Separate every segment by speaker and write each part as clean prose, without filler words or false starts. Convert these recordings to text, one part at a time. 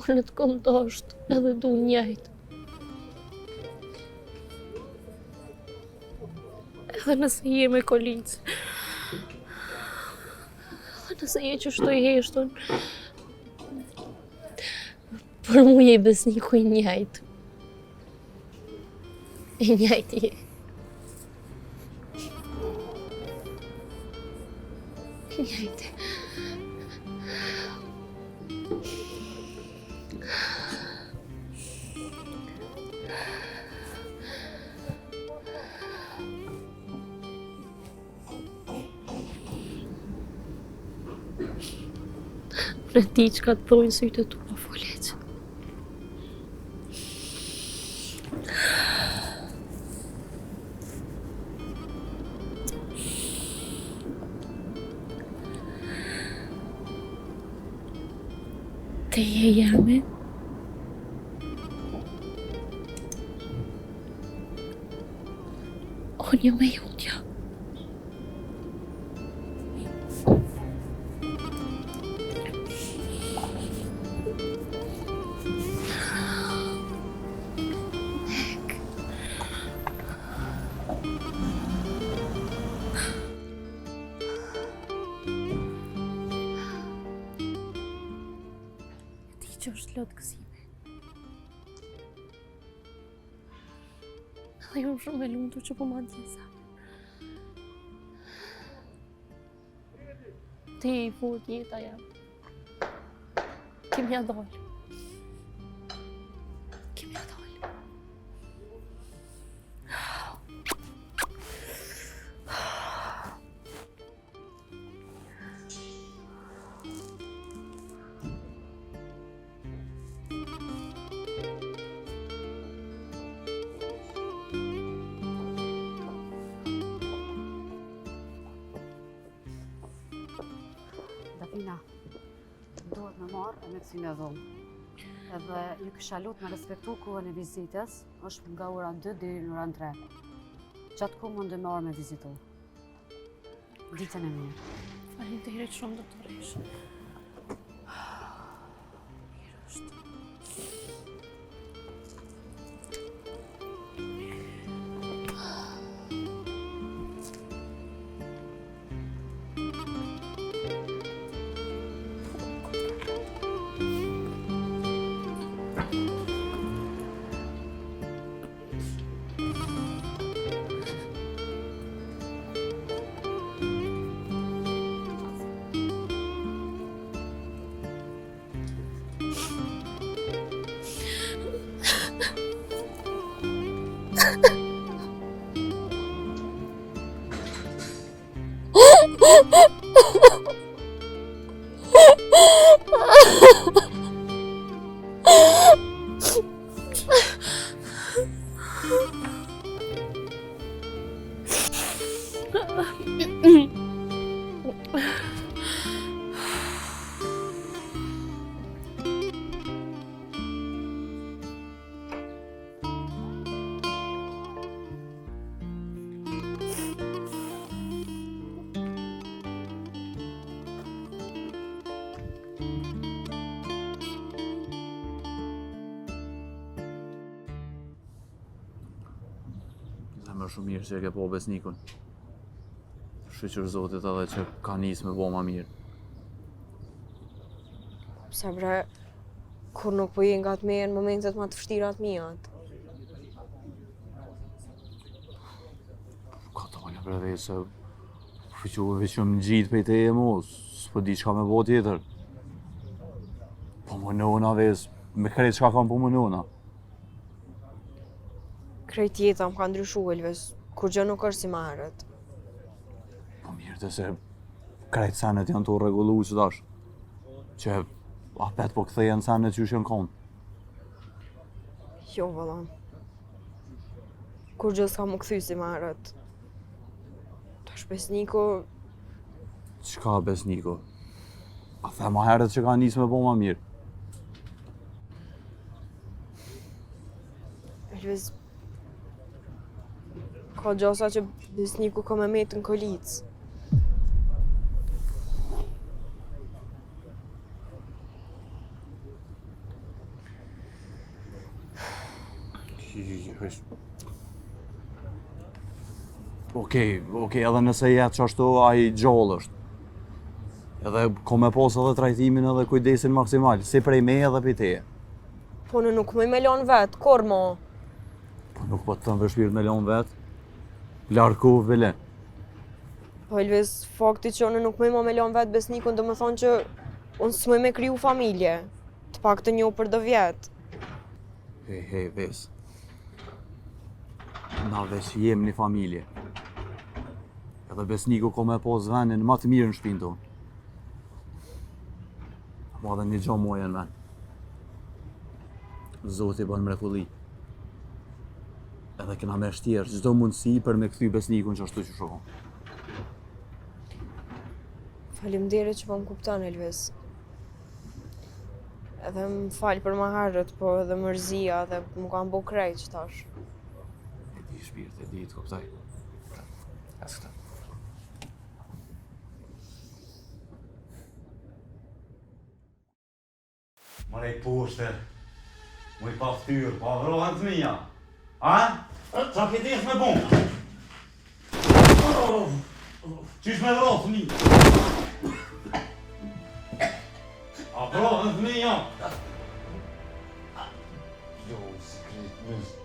Speaker 1: Unë të këndosht edhe du njëjtë. Edhe nëse jemi kolicë. Edhe nëse je që shtoj heshtun. Për mu je besniku i njëjtë. I njëjtë je. I njëjtë. Në ti që ka të thojnë sytë të tua, foleq. Te je jemi. Unë jam e jutja. Që është lotë kësime. Dhe jam shumë e lumtur që po ma djesa. Ti i fut jeta jam. Kim ja dollë. Kim ja dollë.
Speaker 2: Dafina, duhet me marrë e me kësime e dhomë. Edhe ju kësha lutë me respektu kohën e vizitës, është nga ora 2 deri në orën 3. Qatë kohë mundë me orë me vizitu. Ditën e mirë.
Speaker 1: Faleminderit shumë, doktoresh. Mirë është.
Speaker 3: Më shumë mirë që e ke po besnikun. Shqyqër Zotit edhe që ka nisë me bo ma mirë.
Speaker 4: Pse bre, kur nuk po je nga të meje në momentet ma të vështira të mijat.
Speaker 3: Ka tonë bre dhe se shqyqëve që më gjitë për te e mu, s'po di qka me bo tjetër. Po më nëna ves, me krejt qka kam po më nëna.
Speaker 4: Krejt jeta më ka ndryshu, Elves, kur gjë nuk është si ma herët.
Speaker 3: Po mirë të se krejt senet janë të regullu që dash. Që apet po këthejen senet që shën konë.
Speaker 4: Jo, vëllam. Kur gjë s'ka më këthy si ma herët. Tash besniku...
Speaker 3: Qka besniku? A the ma herët që ka nisë me bo ma mirë.
Speaker 4: Elves... Ka gjasa që besniku ka me metë në kolicë.
Speaker 3: Okej, edhe nëse jetë që ashtu ai gjallë është. Edhe ko me pas edhe trajtimin edhe kujdesin maksimal, si prej me edhe prej teje.
Speaker 4: Po në nuk më me lanë vetë, kur mo?
Speaker 3: Po nuk po të thëmë vështirë me lanë vetë. Larku vile.
Speaker 4: Po Elvis, fakti që unë nuk më me lanë vetë besnikun do më thonë që unë s'mëj me kriju familje. Të pak të njohë për do vjetë.
Speaker 3: Hej, ves. Na veç jem një familje. Edhe besniku ko me pas venin ma të mirë në shpinë tonë. Ma dhe një gjo moje në ven. Zoti bën mrekulli. Edhe kena me shtjerë çdo mundësi për me kthy besnikun që ashtu që shohon.
Speaker 4: Faleminderit që po më kupton Elvis. Edhe më falë për më herët, po edhe mërzia dhe më kanë bo krejt që tash.
Speaker 3: E di shpirt, e di të kuptoj. As këta. Mërej poshter, më i pa ftyrë, pa vrohen të mija. A? Qa ke desh me bon? Qysh me vrohen të mija? A vrohen të mija? Jo, sekret nësë.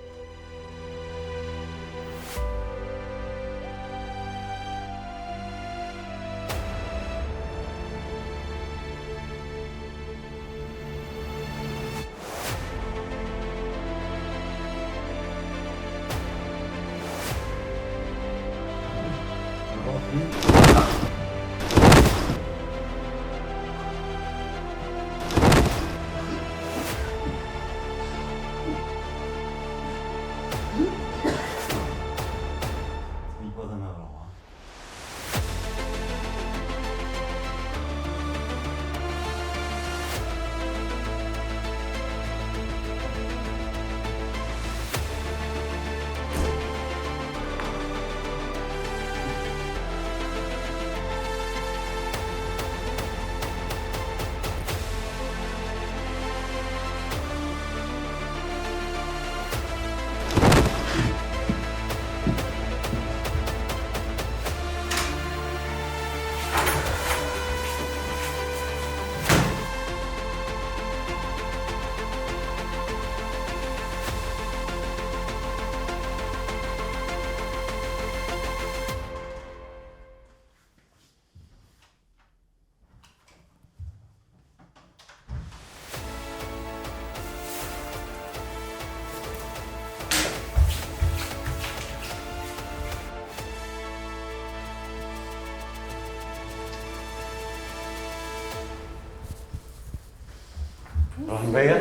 Speaker 3: Rahmbeja?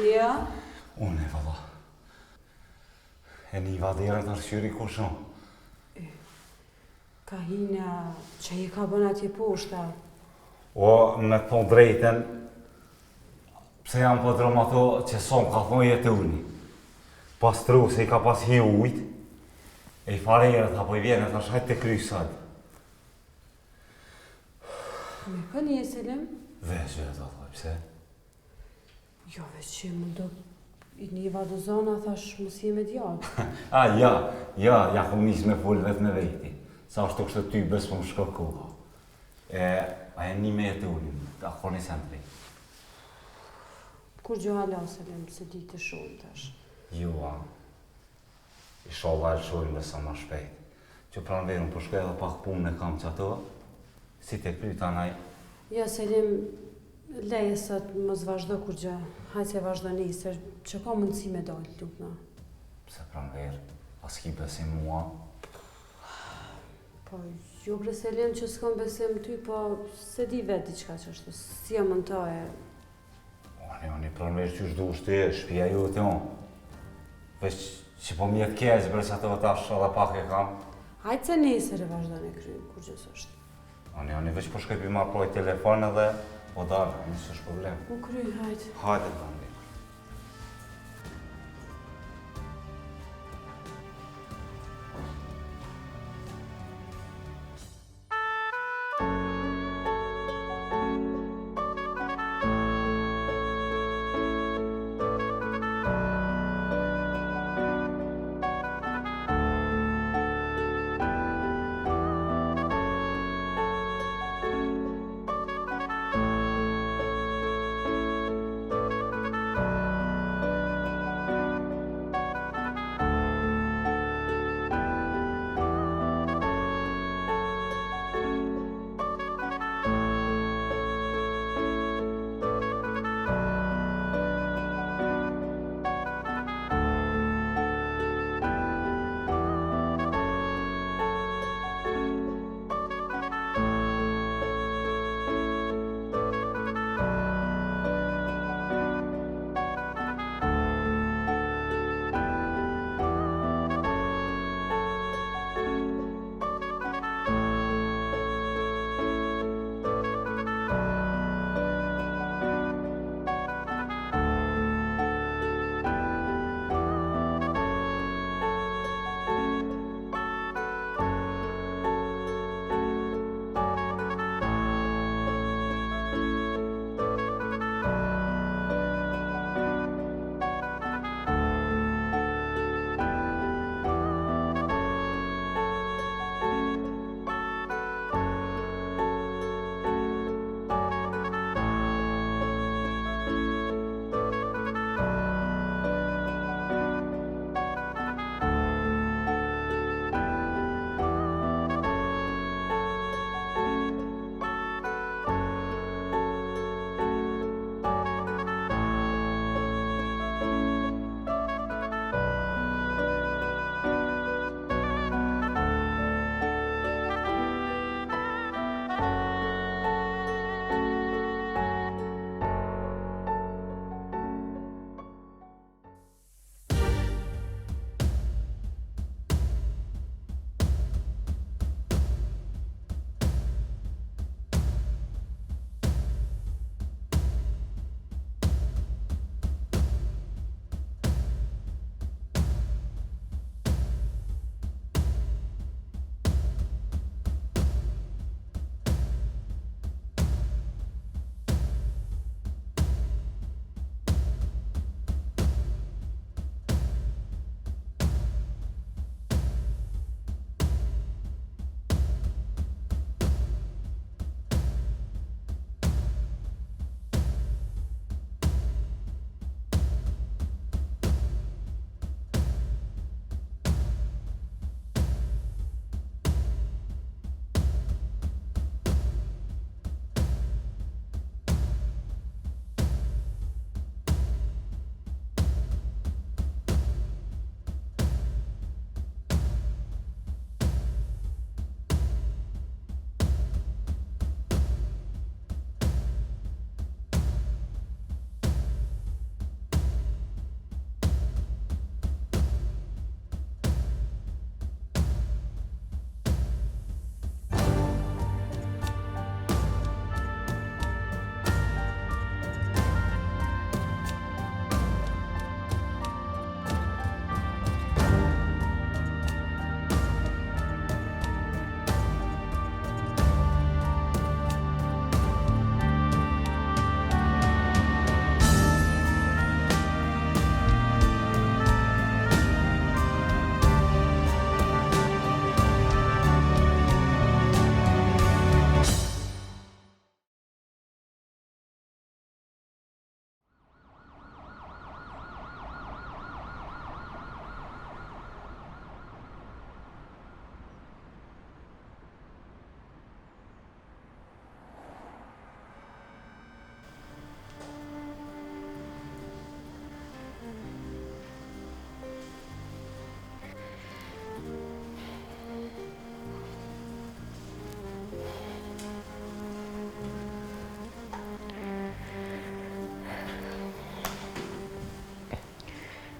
Speaker 2: Ja?
Speaker 3: Unë e valla. E një vadera të rëshyri kushon.
Speaker 2: Ka hina që i ka bën atje poshta.
Speaker 3: O, me të thonë drejten, pse jam po drëm ato që son ka thonë jetë uni. Pas tru se i ka pas hi ujt, e i farejrët apo i vjenë të shajt të kryjë sajt.
Speaker 2: Me kë një selim?
Speaker 3: Vesh e të thoj, pse?
Speaker 2: Jo, veç që më do i një vadozona, thash mos jemi djallë.
Speaker 3: Ja kom njës me full vetë me vejti. Sa është të kështë ty bes po më shko koha. A e një me jetë unin, a koni sentri.
Speaker 2: Kur gjo hala selim, se di të shumë tash.
Speaker 3: Jo, i sholla e shojnë lësa ma shpejt. Që pranë verën po shkoj edhe pak punë e kam që ato, si te kryta naj.
Speaker 2: Ja, selim, leje sot mos vazhdo kur gjë. Hajtë se vazhdo nisër, që ka mundësi me dalë, lukna.
Speaker 3: Pse pranë verë, as ki besim mua.
Speaker 2: Po, jo bre selim që s'kam besim ty, po se di vetë diqka që është, si jam në ta e...
Speaker 3: Oni pranë verë që shdu shtu e, shpia ju të onë. Veç që po mjetë keqë, bre që ato tash edhe pak e kam.
Speaker 2: Hajtë se nisër e vazhdo në krymë, kur gjës është.
Speaker 3: Oni veç po shkoj pi marrë proj telefon edhe po dalë, nësë është problem.
Speaker 2: U kry, hajtë.
Speaker 3: Hajde të bandi.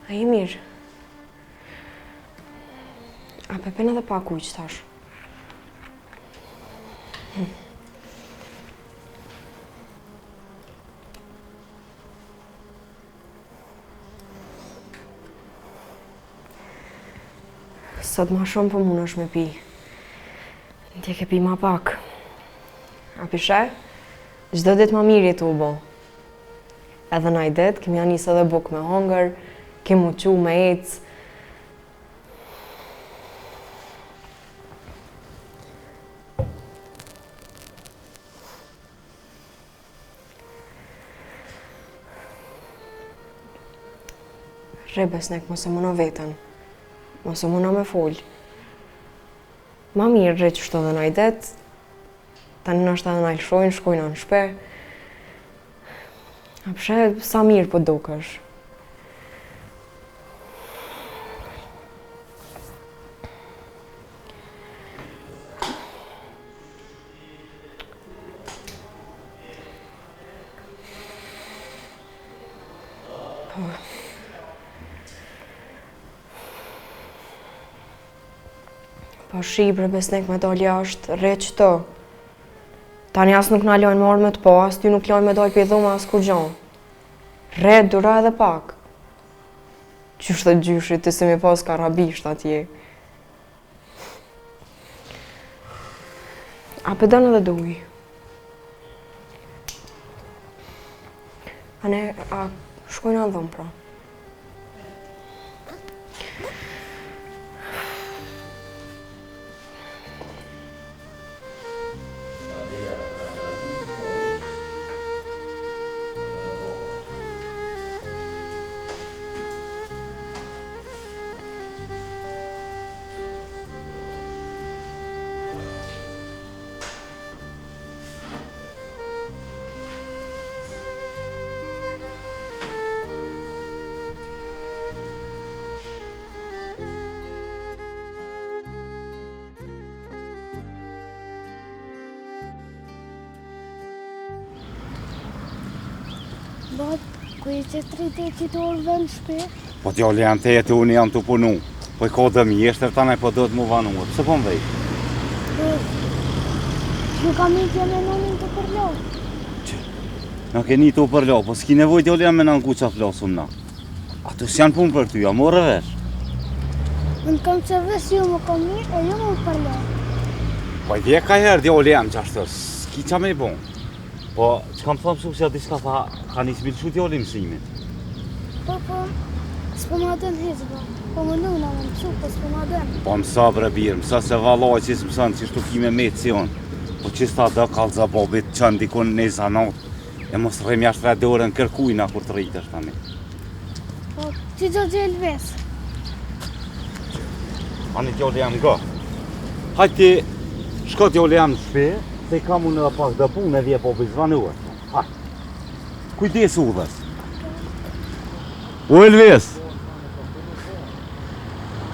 Speaker 4: A i mirë? A pepen edhe pak ujë që tash? Sot ma shumë për mund është me pi. Ndje ke pi ma pak. A pishe? Gjdo dit ma mirë jetu u bo. Edhe na i det, kemi anis edhe buk me hongër, kemi uqu me ecë. Re besnek, mos e muno vetën. Mos e muno me folë. Ma mirë re që shto dhe na i det, tani nështë edhe na i lëshojnë, shkojnë në shpe. A pëshe, sa mirë po dukesh. Po shi bre besnik me dal jashtë, re qëto. Tani as nuk na lojnë marrë me të po, as ty nuk lojnë me dal për dhoma as kur gjon. Re, dura edhe pak. Qysh të gjyshit, të se mi pas karabisht atje. A pëdën edhe duj. A shkojnë anë dhëmë pra.
Speaker 1: Bab, ku e që 38 orë dhe në shpe?
Speaker 3: Po t'jolli janë të jetë unë janë të punu. Po i ka dëmi, eshte tane po do të mu vanuar. Pse po më vej?
Speaker 1: Nuk kam një tje me nënin të përlo.
Speaker 3: Nuk e një të përlo, po s'ki nevoj t'jolli janë me në ku qa flasum na. Ato s'janë punë për ty, a morë vesh.
Speaker 1: Unë kam që vesh ju më kam mirë e ju më përlo.
Speaker 3: Po i dje ka herë t'jolli janë qashtë, s'ki qa me i bon. Po, që kam thëmë su se diska tha, ka një s'milëshu t'jolli mësimin.
Speaker 1: Po, s'po ma dën hizba. Po më nuna më mësu, po s'po ma dën.
Speaker 3: Po mësa bre birë, mësa se valoj që s'mësën që shtu kime me të sion. Po që s'ta dë kalza bobit që ndikon në zanat. E mos rrem jashtë redorën kërkujna kur të rritësh tani.
Speaker 1: Po, që do gjellë vesë.
Speaker 3: Ani t'jolli jam nga. Hajti, shko t'jolli jam në shpe, se kam unë edhe pak dë punë e vje po bëjzvanuar. Haj, kujdes udhës. O Elves!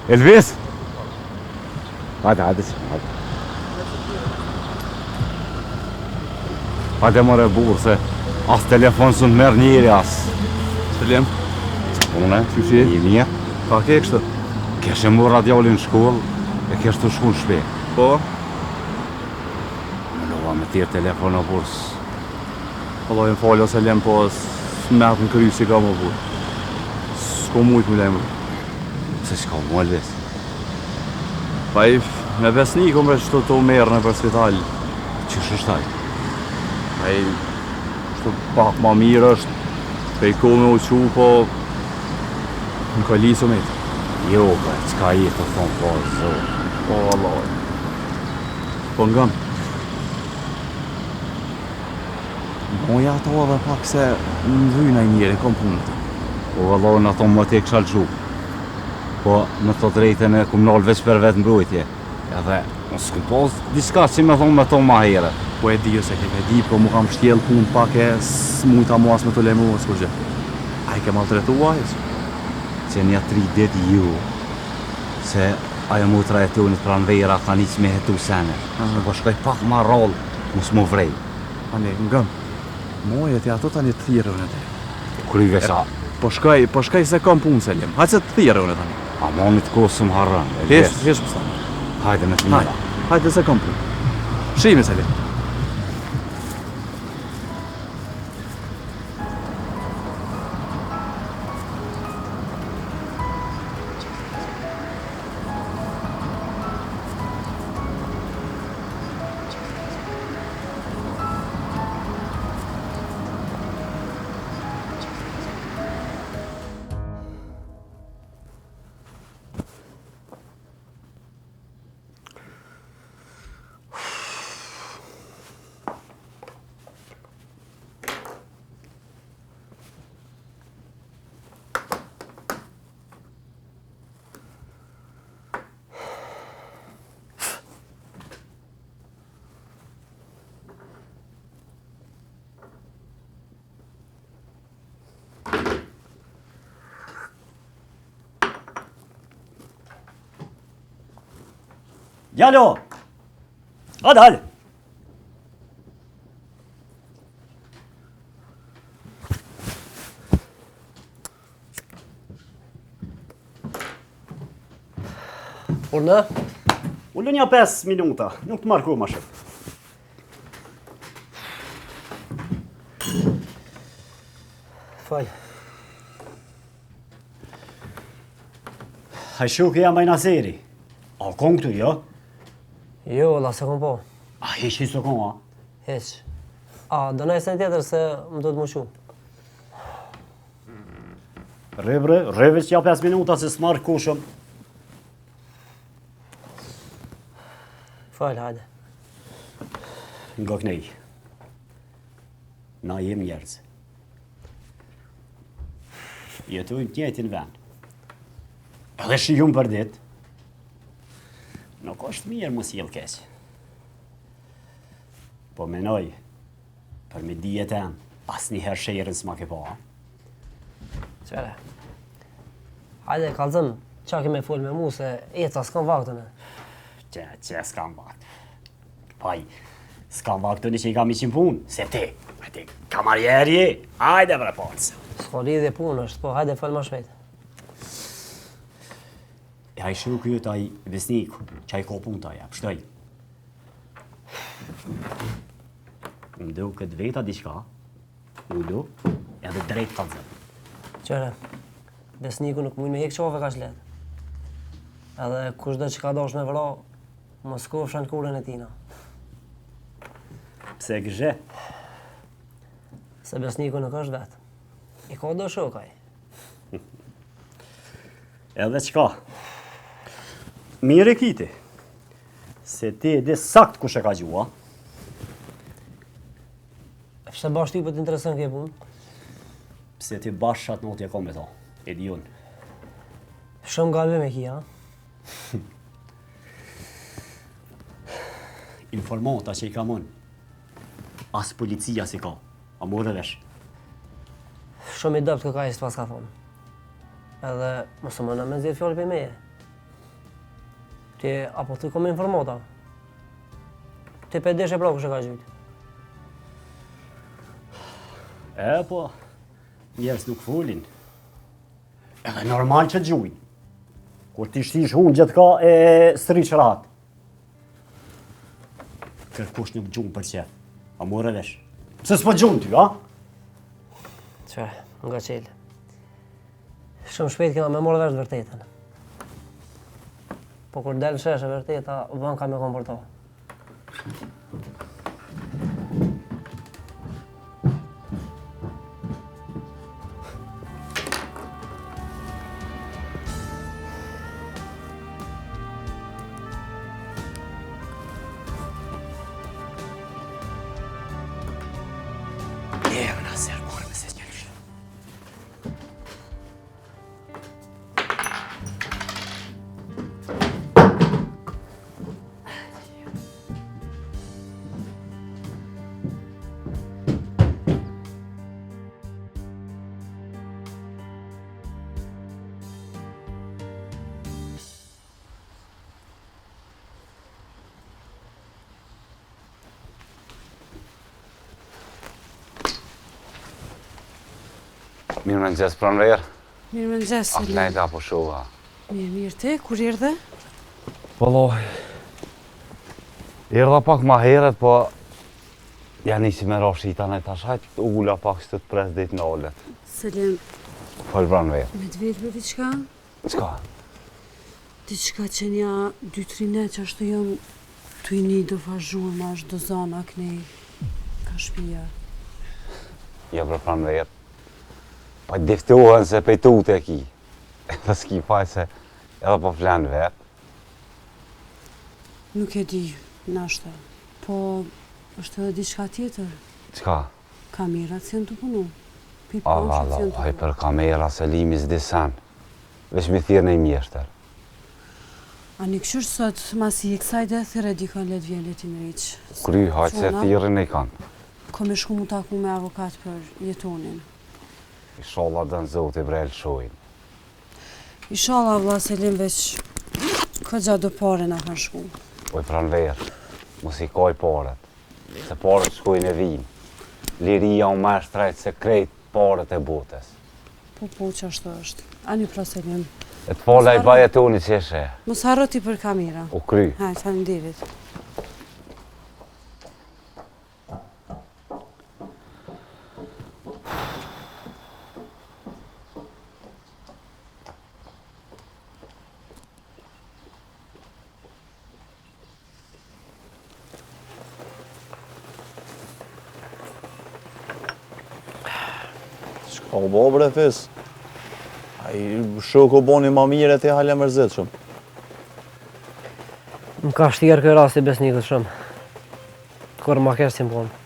Speaker 3: Elves? Hajde. Hajde mëre burë se as telefon së në merë njëri as.
Speaker 5: Selim,
Speaker 3: Une,
Speaker 5: Qyshi?
Speaker 3: një një.
Speaker 5: ka ke kështë?
Speaker 3: Keshe mu radiolin në shkollë, e kesh të shku në shpe.
Speaker 5: Po,
Speaker 3: Më lova me tjerë telefon o burës.
Speaker 5: Allah më falë o Selim, po s'met në kry si ka më burë. S'ko mujtë më lejmë.
Speaker 3: Se shka mu Elves.
Speaker 5: Pa i me besni kom bre që të merë në për spital.
Speaker 3: Që shështaj?
Speaker 5: Pa i shtu pak ma mirë është, pe i ko me uqu, po në ka lisu me të.
Speaker 3: Jo, bre, qka i të thonë po, zorë.
Speaker 5: Po, Allah. Po ngëm. Moja ato edhe pak se në dhyna i njeri, kom punë.
Speaker 3: Po vëllohë në thonë më t'e kësha lëgju. Po në të drejten e kum nalë veç për vetë mbrojtje. Edhe në s'kum pas diska që me thonë me thonë ma here.
Speaker 5: Po e di se ke di, po mu kam shtjell punë pak e s'mujta mu as me të lemu, s'kur gjë. A i ke maltretua,
Speaker 3: Që një 3 dit ju. Se ajo mutra e tionit pranë vejra ka një që me hetu sene. Po shkoj pak ma rallë, mos mu vrej.
Speaker 5: Ani, ngëm. Moje ti ato tani të thirrën e te.
Speaker 3: Kryve sa
Speaker 5: Po shkaj se kam punë, Selim. Hajde se të thirë unë tani.
Speaker 3: A monit kohë së më harran.
Speaker 5: Hesh pësta.
Speaker 3: Hajde me të mira.
Speaker 5: Hajde se kam punë. Shimi, Selim.
Speaker 6: Djalo! Hajde!
Speaker 7: Urna?
Speaker 6: Ullu një 5 minuta, nuk të marku ma shëtë.
Speaker 7: Fal.
Speaker 6: Hajshuke jam bajna seri. A kon këtu, jo?
Speaker 7: Jo, la se kom po.
Speaker 6: A hiç së kon, a?
Speaker 7: Heq. A, do nëjë sen tjetër se më do të më shu.
Speaker 6: Rëve që ja 5 minuta se s'marrë kushëm.
Speaker 7: Fal, hajde.
Speaker 6: Nga kënej. Na jem njerëz. Jetojmë tjetin vend. Edhe shijum për dit. Nuk është mirë mos jell keq. Po menoj, për me dijet e asnjëherë shërën s'ma ke pa.
Speaker 7: Qere. Hajde, kalzëm, qa keme fol me mu se eca s'kam vaktën e.
Speaker 6: Që s'kam vakt. Paj, s'kam vaktën e që i kam iqin punë, se ti kamarjeri je, hajde bre ponës.
Speaker 7: S'ko lidhje punë është, po hajde fal ma shpejt.
Speaker 6: E haj shu kjo taj vesniku, që i ko punë taj, pështoj. Më du këtë veta diçka, më du edhe drejt kalzëm.
Speaker 7: Qere, besniku nuk mujnë me hek qove ka shlet. Edhe kush dhe që ka dosh me vra, mos kofshan kurën e tina.
Speaker 6: Pse gëzhe?
Speaker 7: Se besniku nuk është vetë. I ka do shokaj.
Speaker 6: Edhe qka? Mire kiti, se ti edhe sakt kush e ka gjua.
Speaker 7: Pse bash ty për t'intereson kje punë?
Speaker 6: Pse ti bashat not e kom me ta, e di unë.
Speaker 7: Shumë galve me kia, ha?
Speaker 6: Informata që i ka mon, as policia si ka, a morë vesh.
Speaker 7: Shumë i dëpt këka i s'pas ka thonë. Edhe mësë mëna me zirë fjallë për meje. Ti, apo ty kom informata. Ti pe deshe pra kush e ka gjytë.
Speaker 6: E, po, njerës nuk folin. Edhe normal që gjujnë. Kur ti shtish unë gjithë ka e sëri qërat. Kërkush nuk gjunë për qef. A morë vesh. Pse s'po gjunë ty, a?
Speaker 7: Qe, nga qelë. Shumë shpejt kena me morë vesh të vërtetën. Po kur del shesh e vërteta, vën ka me komporto.
Speaker 6: Jevna ser morë me se s'njëllëshë.
Speaker 3: Mirë më nëgjes pranver.
Speaker 2: Mirë më nëgjes,
Speaker 3: A flejta po shuva.
Speaker 2: Mirë ti, kur erdhe?
Speaker 3: Vëlloj, erdha pak ma heret, po ja nisi me ra shitan e tash, hajt ulla pak që të pres dit në ollet.
Speaker 2: Selim,
Speaker 3: Fol pranver.
Speaker 2: me të vetë për diçka?
Speaker 3: Qka?
Speaker 2: Diçka që nja 2-3 net që ashtu jam të i një do fazhur ma është do zona kënej ka shpia.
Speaker 3: Ja për pranver. Pa diftuhen se pejtu të ki. Edhe s'ki faj se edhe po flenë vetë.
Speaker 2: Nuk e di, nashta, po është edhe diçka tjetër.
Speaker 3: Qka?
Speaker 2: Kamerat si janë të punu.
Speaker 3: A
Speaker 2: Pipanshët
Speaker 3: valla,
Speaker 2: si janë të
Speaker 3: haj
Speaker 2: punu.
Speaker 3: për kamera se limi s'di sen. Vesh mi thirë në i mjeshtër.
Speaker 2: A një këshur sot, mas i kësaj dhe thire dikon let vjen letin rriq.
Speaker 3: Kry, hajt se
Speaker 2: Qona,
Speaker 3: thirën e kanë.
Speaker 2: Ko me shku mu taku me avokat për jetonin.
Speaker 3: Inshallah dënë zotë i brelë shojnë.
Speaker 2: Inshallah, vlla Selim, veç këgja do pare na kanë shku.
Speaker 3: Oj pranver, mos i kaj paret. Se paret shkojnë e vinë. Liria u me shtrejt se krejt paret e botës.
Speaker 2: Po që ashtu është. Ani pra Selim.
Speaker 3: E të pala i bajet unë që eshe.
Speaker 2: Mos harro ti për kamera.
Speaker 3: U kry.
Speaker 2: Hajt, faleminderit.
Speaker 5: Shka u bo bre fes. A i shoku boni ma mire ti hale mërzit shumë.
Speaker 7: Më ka shtjerë këj rasti besnikët shumë. Kur ma kesh si më konë.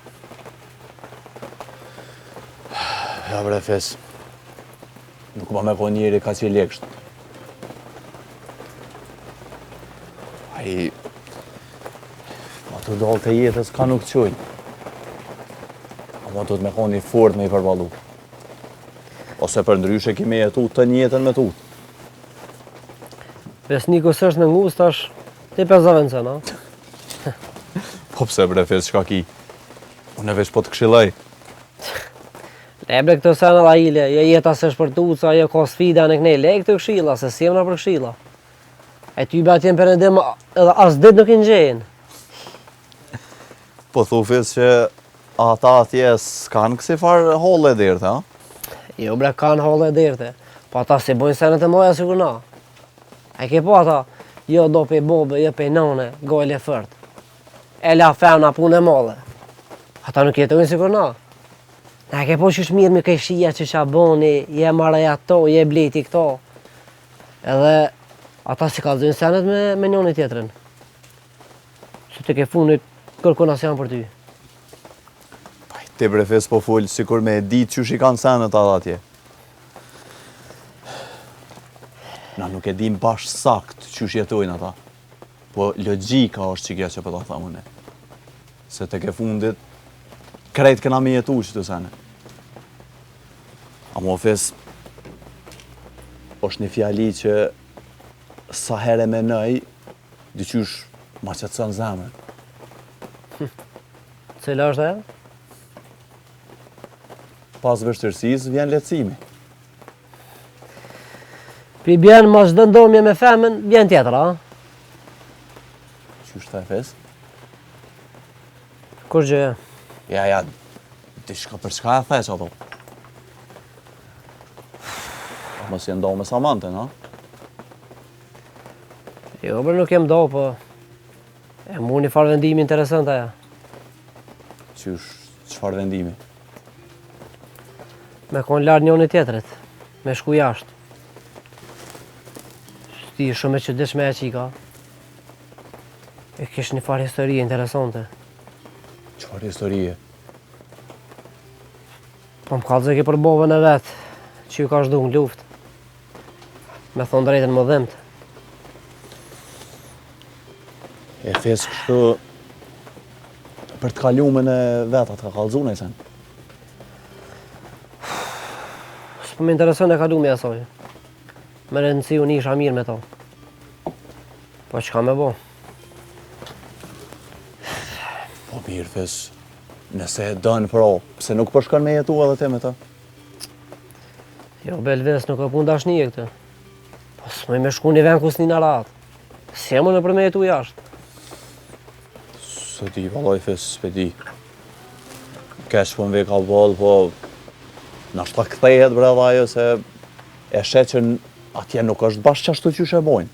Speaker 5: Ja bre fes. Nuk ma me ko njeri ka që i leksht. A i... Ma të dalë të jetës ka nuk qojnë. A ma të me ko një fort me i përbalu. Ose për ndryshe kime jetu të njetën me tut.
Speaker 7: Besniku s'është në ngust, tash ti pezavën se, na?
Speaker 5: Po pse bre fes shka ki? Unë e veç po të kshilaj.
Speaker 7: Lebre këtë senë dha ile, jo jeta s'është për tuca, jo ka sfida në kënej, le këtë këshilla, se si jemna për këshilla. E ty be atjen përëndim edhe as dit nuk i nxejnë.
Speaker 5: Po thu fes që ata atje s'kanë kësi farë holle dirtë, ha?
Speaker 7: Jo bre kanë holle e dirte, po ata si bojnë senet e moja sikur na. E ke po ata, jo do pe bobe, jo pe nane, gojle fërt. E la femna punë e madhe. Ata nuk jetojnë sikur na. E ke po qysh mirë me këj shia që qa boni, je maraj ato, je bleti këto. Edhe ata si kalzojnë senet me njoni tjetrin. Që të ke funit kërkon as janë për ty.
Speaker 5: Ti bre fes po full, sikur me ditë qysh i kanë senet ata atje. Na nuk e dim bash sakt qysh jetojnë ata. Po logjika është që kja që po ta thamë ne. Se te ke fundit, krejt këna me jetu që të sene. A mo fes, është një fjali që sa here me nëj, dyqysh ma që të sënë zemër.
Speaker 7: Cila është ajo?
Speaker 5: Pas vështërsis vjen lehtësimi.
Speaker 7: Pi bjen ma çdo ndomje me femën, bjen tjetër, a?
Speaker 5: Qysh të e fes?
Speaker 7: Kur gjë?
Speaker 5: Ja, diçka për çka e theq ato? Mos je ndohë me Samantën, ha?
Speaker 7: Jo, për nuk jem do, po... E mu një farë vendimi interesant aja.
Speaker 5: Qysh, çfarë vendimi?
Speaker 7: Me konë lartë njoni tjetërit, me shku jashtë. Shti shumë e çuditshme e qika. E kish një farë histori interesante.
Speaker 5: Çfarë historie?
Speaker 7: Po më kallëzë ke për bovën e vetë, që ju ka shdu në luftë. Me thonë drejtën më dhimt.
Speaker 5: E fes kështu... Për të kalumen e vetat, ka kallëzune e sen?
Speaker 7: S'po më intereson e kalumi asoj. Me rëndësi unë isha mirë me to. Po çka me bo?
Speaker 5: Po mirë, fes... Nëse e dënë për o, pse nuk përshkon me jetu edhe te me ta?
Speaker 7: Jo, Belves nuk ka pun dashnije këtë. Po s'moj me shku një vend ku s'ni në ratë. Si e më në për me jetu jashtë.
Speaker 5: Se di, valoj fes, s'pe di. Kesh po m've ka bëllë, po... Nashta kthehet bre dhe ajo se... E shet që atje nuk është bashkë qashtu që e bojnë.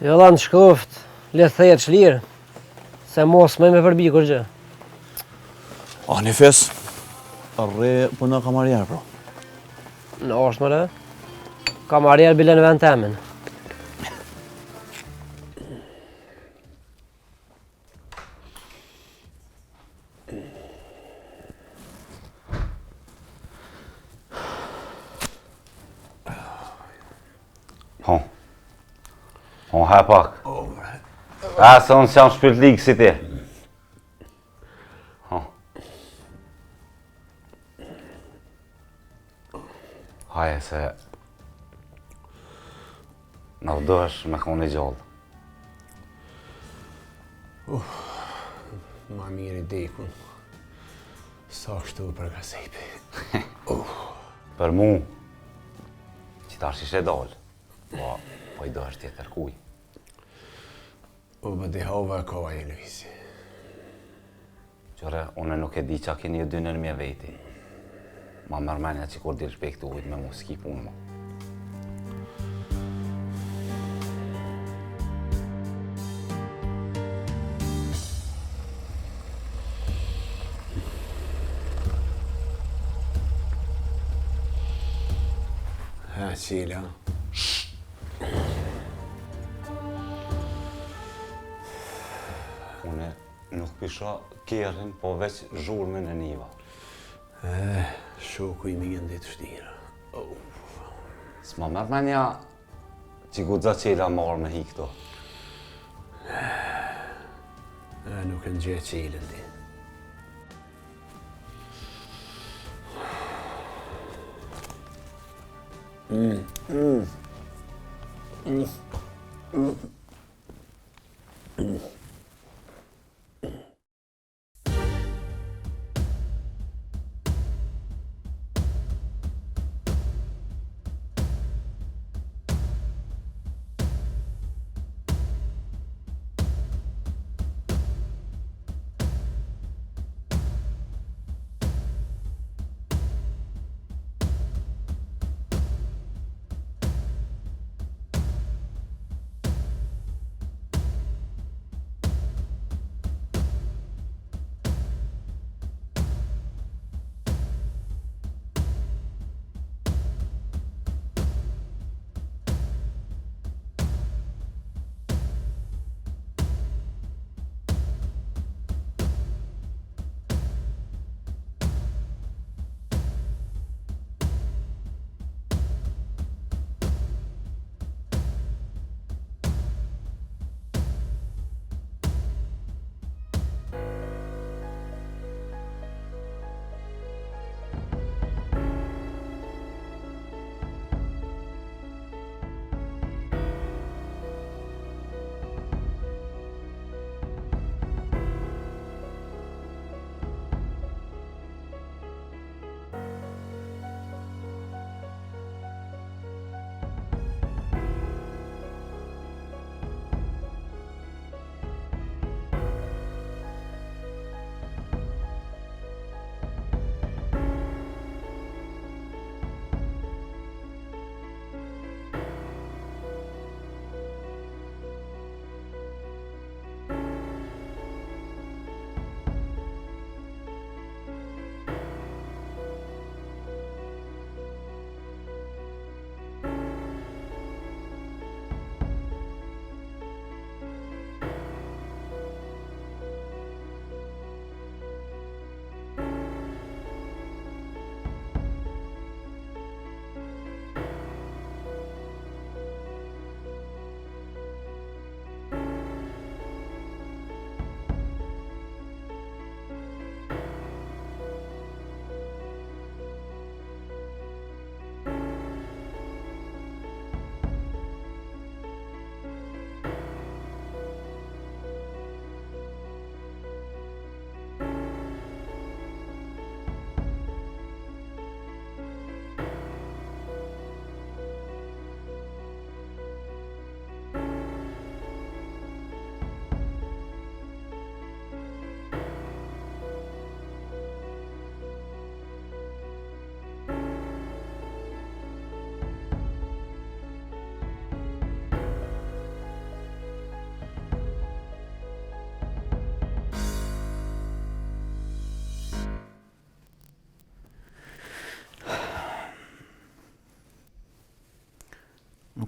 Speaker 7: Jo, la në shkoft, le thejet shlirë. Se mos me përbi kur gjë.
Speaker 5: A, një fes, rre për në kamarjerë, bro.
Speaker 7: Në është mëre, kamarjerë bile në vend temin.
Speaker 3: Ha pak. Se unë s'jam shpirt ligë si ti. Haje se... Në vdohesh me kone gjallë.
Speaker 8: Ma mirë i dekun. Sa kështu për gazepi.
Speaker 3: Për mu, që tash ishe dalë. Po i dohesh tjetër kuj.
Speaker 8: Bë di hova kova e Luisi.
Speaker 3: Qore, une nuk e di qa keni e dynën mje veti. Ma mërmenja që kur dilsh pe këtu ujt me mu s'ki punë ma.
Speaker 8: Ha, qila.
Speaker 3: Une nuk pisha kjerrin, po veç zhurmën e niva.
Speaker 8: Shoku i mi në ditë shtira.
Speaker 3: S'ma mërmenja që gudza qela marrë me hi këto.
Speaker 8: Nuk në gjë qilën di.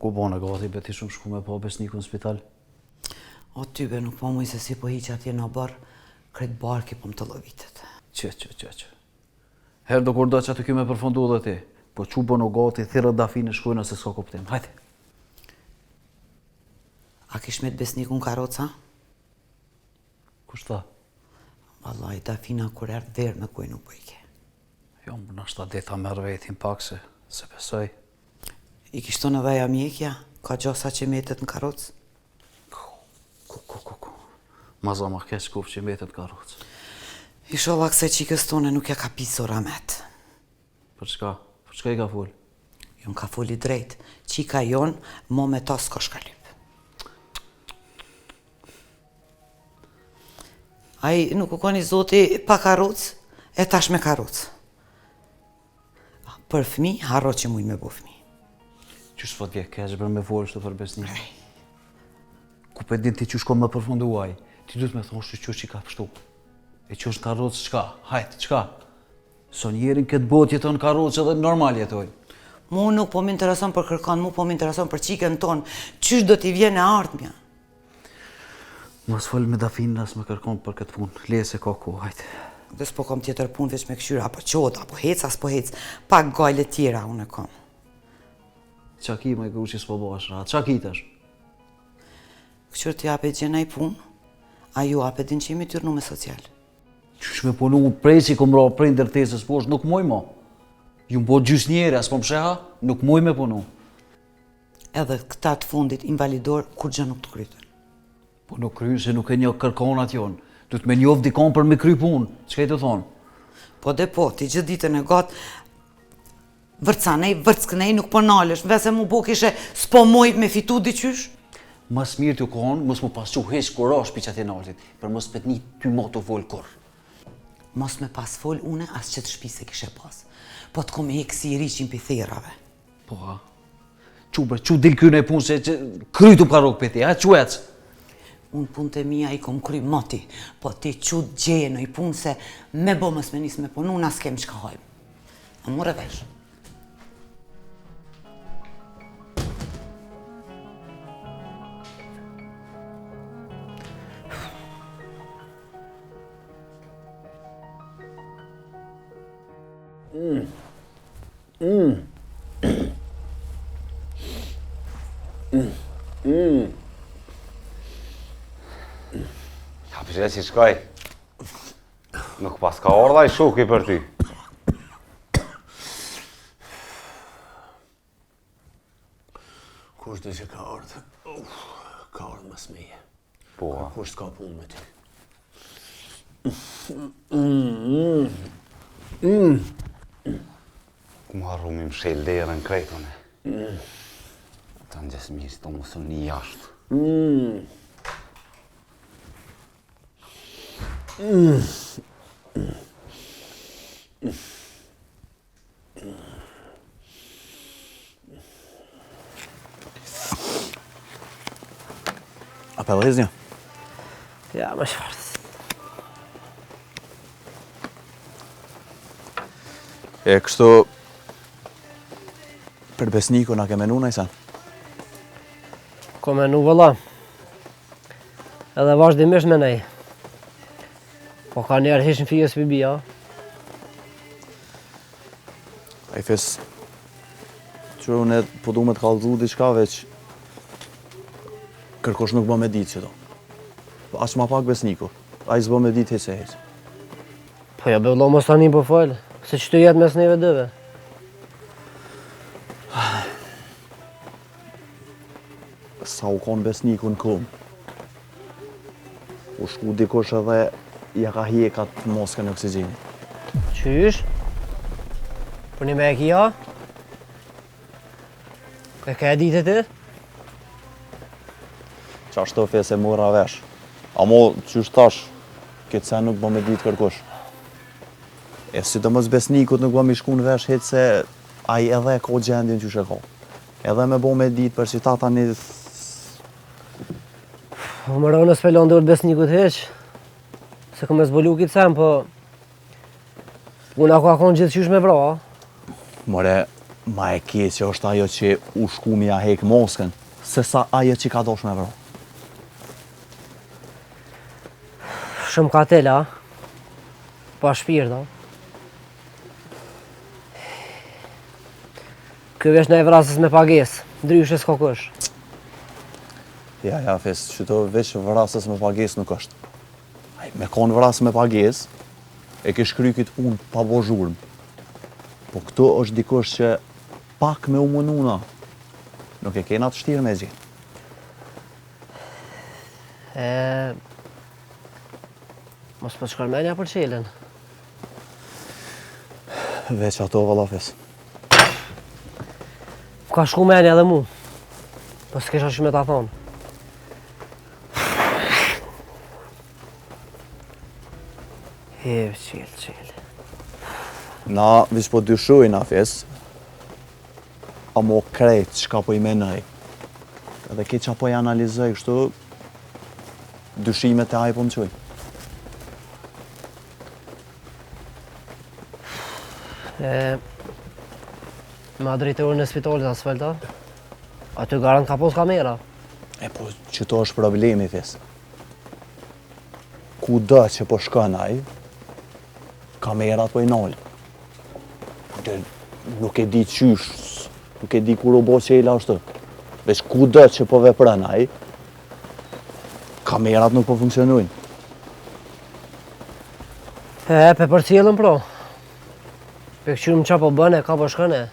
Speaker 9: Ku bona gati, beti shumë shku me pa besniku në spital?
Speaker 10: O ty be, nuk po muj se si po hiqë atje në barë, kretë barki po më të lëvitet.
Speaker 9: Që. Herë do kur do që atë kjo me përfundu dhe ti, po që bona gati, thirë dafine shkujnë ose s'ka kuptim. Hajde.
Speaker 10: A kish me të besniku në karoca?
Speaker 9: Kush tha?
Speaker 10: Vallaj, dafina kur erdë verë me kuj nuk bëjke.
Speaker 9: Jo, më nashta deta merë vetin pak se besoj.
Speaker 10: I kishto në dhaja mjekja, ka gjosa që metet në karocë?
Speaker 9: Ku. Maza ma keq kuf që metet në karocë.
Speaker 10: I sholak se qikës tone nuk ja ka pisur Amet.
Speaker 9: Për çka? Për çka i ka full?
Speaker 10: Jo më ka fulli drejt, qika jonë, mo me ta s'ka shkalyp. Ai nuk u koni zoti pa karocë, e tash me karocë. Për fmi, harro që mujnë me bo fmi.
Speaker 9: Qysh s'po t'je keq për me folë shtë për besnik? Ku pe din ti qysh ko më përfunduaj, ti du të me thonë shtë qysh që i ka pështu. E qysh në karocë qka? Hajtë, qka? So njerin këtë bot jeton karocë edhe normal jetojnë.
Speaker 10: Mu nuk po m'intereson për kërkan, mu po m'intereson për qikën tonë. Qysh do t'i vjen e ardhmja?
Speaker 9: Mos folë me dafinë as me kërkon për këtë punë. Le se ka ku, hajtë.
Speaker 10: Dhe s'po kom tjetër punë veç me këshyra, apo qoda, apo hec, as po hec. Pak gajle tjera unë e kom.
Speaker 9: Qa ki me kru që s'po bo është ratë? Qa ki tash?
Speaker 10: Këshur t'ja apet gjenaj punë, a ju apet din që jemi tyrnu me social.
Speaker 9: Qysh me punu prej si kom ra prej ndërtesës poshtë, nuk muj mo. Ju m'bo gjys njeri, as po m'sheha, nuk muj me punu.
Speaker 10: Edhe këta të fundit invalidor, kur gjë nuk të krytën.
Speaker 9: Po nuk krynë se nuk e një kërkonat jonë. Du të me njof dikon për me kry punë, që ka i të thonë?
Speaker 10: Po dhe po, ti gjithë ditën e gatë, vërcanej, vërckënej, nuk po nalesh, vese mu bo kishe s'po moj me fitu diqysh?
Speaker 9: Mas mirë t'ju konë, mos mu pasqu heq kur ashtë pi që ati naltit, për mos me t'ni ty mo të volë kur.
Speaker 10: Mos me pas fol une, as që të shpi se kishe pas. Po t'ko me hekë si i riqin për therave.
Speaker 9: Po ha? Qu dil kyne e punë se krytu ka rogë për ti, ha? Qu ecë?
Speaker 10: Unë punë të mija i kom kry moti, po ti qu gjeje në i punë se me bo mës me nis me punu, nas kem që ka hojmë. A mure vesh.
Speaker 3: Ja, përse si shkaj. Nuk pas ka ardha i shuki për ty.
Speaker 8: Kush dhe që ka ardhë? Ka ardhë mas meje.
Speaker 3: Po, a?
Speaker 8: Kush t'ka punë me ti?
Speaker 3: Ku më harru mi më shel derën krejtone. Ta në gjesë mirë, të mësën një jashtë.
Speaker 5: A për dhezë një?
Speaker 7: Ja, më shfarës.
Speaker 5: E kështu... Për besniku na ke menu në isan?
Speaker 7: Ko menu vëlla. Edhe vazhdimisht me nej. Po ka njerë hishën fijës për bia.
Speaker 5: A i fes... Qërë unë po du me të kalëzu diçka veç... Kërkosh nuk bë me ditë që do. As ma pak besniku. A i s'bë me ditë hece hece.
Speaker 7: Po ja be vëlla mos tani po falë. Se që të jetë mes neve dëve.
Speaker 5: Sa u konë besniku në këmë. U shku dikush edhe ja ka hjekat moskën e oksigenit.
Speaker 7: Qysh? Për një me e kia? E ka e ditë ti?
Speaker 5: Qa shto fe se mora vesh. Amo, qysh tash, këtë sen nuk bë me ditë kërkush. E si të mos besnikut nuk bë me shku në vesh hetë se a i edhe ka gjendjen qysh e ka. Edhe me bë me ditë për që ta tani...
Speaker 7: Më rënë në s'pelon dhe besnikut heq. Se kom e zbolu kitë sen, po... Unë ako akon gjithë qysh me vra.
Speaker 5: More, Ma e keqe është ajo që u shkumi ja hek moskën, se sa ajo që ka dosh me vro.
Speaker 7: Shumë ka tela, pa shpirta. Kjo vesh në e vrasës me pagesë, ndryshe s'ka kush.
Speaker 5: Ja, fes, që to veç vrasës me pagesë nuk është. Ai, me konë vrasë me pagesë, e ke shkry këtë punë pa bo zhurmë. Po këto është dikush që pak me umununa, nuk e kena të shtirë me gjithë.
Speaker 7: Mos po shkërmenja për qelen.
Speaker 5: Veç ato valla fes.
Speaker 7: Ka shku menja edhe mu, po s'kesha shumë ta thonë. Qel.
Speaker 5: Na, vish po dyshoj na fes, a mo krejt çka po i menoj. Edhe ke qa po i analizoj kështu, dyshimet e aj po më qoj.
Speaker 7: Ma drejtorën e spitalit asfalta, aty garant ka pos kamera.
Speaker 5: E po, që to është problemi fes. Ku do që po shkon aj, kamerat po i nalë. Nuk e di qysh, nuk e di kur u bo qela është. Veç ku do që po vepran aj, kamerat nuk po funksionujnë.
Speaker 7: Pe për cilën pro. Pe këqyrëm qa po bëne, ka po shkëne.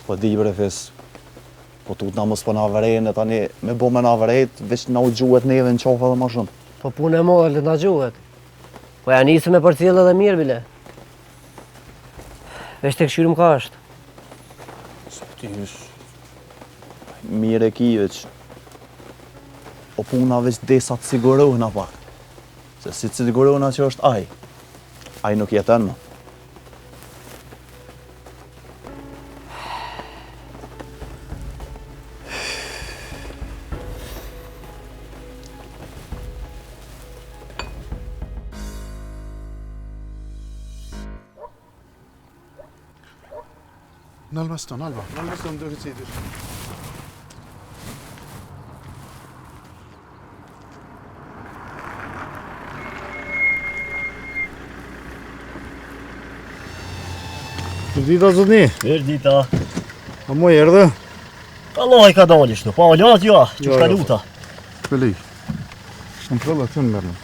Speaker 5: Po di bre fes, po tut na mos po na vërejnë, tani me bo me na vërejt, veç na u gjuhet neve në qofa dhe ma shumë.
Speaker 7: Po punë e modhe na gjuhet. Po ja nisë me për cilë edhe mirë bile. Veç të këqyrëm ka është.
Speaker 5: Ti është mire ki veç. O puna veç desa të sigurohna pak. Se si të sigurohna që është aj. Aj nuk jetën më.
Speaker 8: Nalbaston, duhet cidir.
Speaker 6: Dita zotni. Dita.
Speaker 8: A mu erdhe?
Speaker 6: Allah i ka dalë shtu, pa alat jo, që shka luta.
Speaker 8: Pëlej. Në prëlla të në mërën.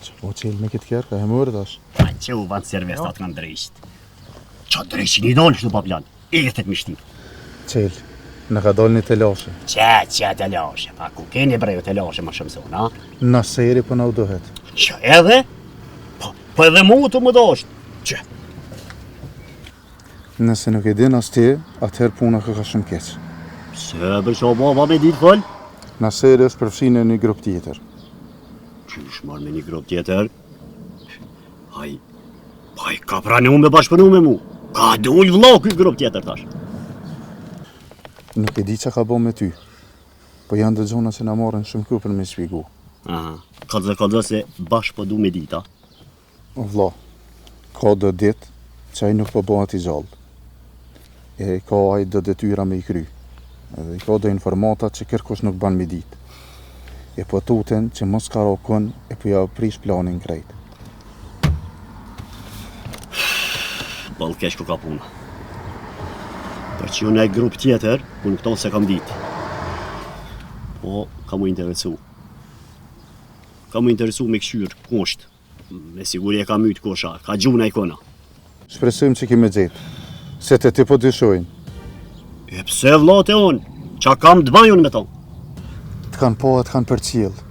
Speaker 8: Që po qelë me këtë kjerë, ka e mërë dash.
Speaker 6: Pa që u vanë servestat nga ndrejsht. Qa ndrejshin i dalë shtu pa plan, e të mishtim.
Speaker 8: Qelë, në ka dalë një telashe.
Speaker 6: Që telashe, pa ku keni brejo telashe ma shumë zonë, ha?
Speaker 8: Në seri po në u dohet.
Speaker 6: Që edhe? Po edhe mu të më dasht. Që?
Speaker 8: Nëse nuk e din as ti, atëherë puna ka shumë keqë.
Speaker 6: Se për që baba me ditë fol?
Speaker 8: Në seri është përfshinë në një grup tjetër.
Speaker 6: Qysh marrë me një grup tjetër? Haj, ka pranu me bashkëpunu me mu. Ka dull vlau këj grup tjetër tash.
Speaker 8: Nuk e di që ka bo me ty, po janë dhe gjona që na marrën shumë ku për me shpigu.
Speaker 6: Aha, ka dhe se bashkë po du me dita.
Speaker 8: Vlla, ka dhe ditë që ai nuk po bëhat i gjallë. E ka ai dhe detyra me i kry. Edhe i ka dhe informata që kërkush nuk ban me ditë. E po tuten që mos ka rokon e po ja prish planin krejt.
Speaker 6: Ballë kesh ku ka puna. Për që unë e grup tjetër, unë këto se kam ditë. Po, ka mu interesu. Ka mu interesu me këshyrë, kusht. Me siguri e ka mytë kosha, ka gjuna i kona.
Speaker 8: Shpresojmë që kime gjetë, se të ti po dyshojnë.
Speaker 6: E pse vlate unë, qa kam të baj unë me ta?
Speaker 8: Të kanë po e të kanë për qilë.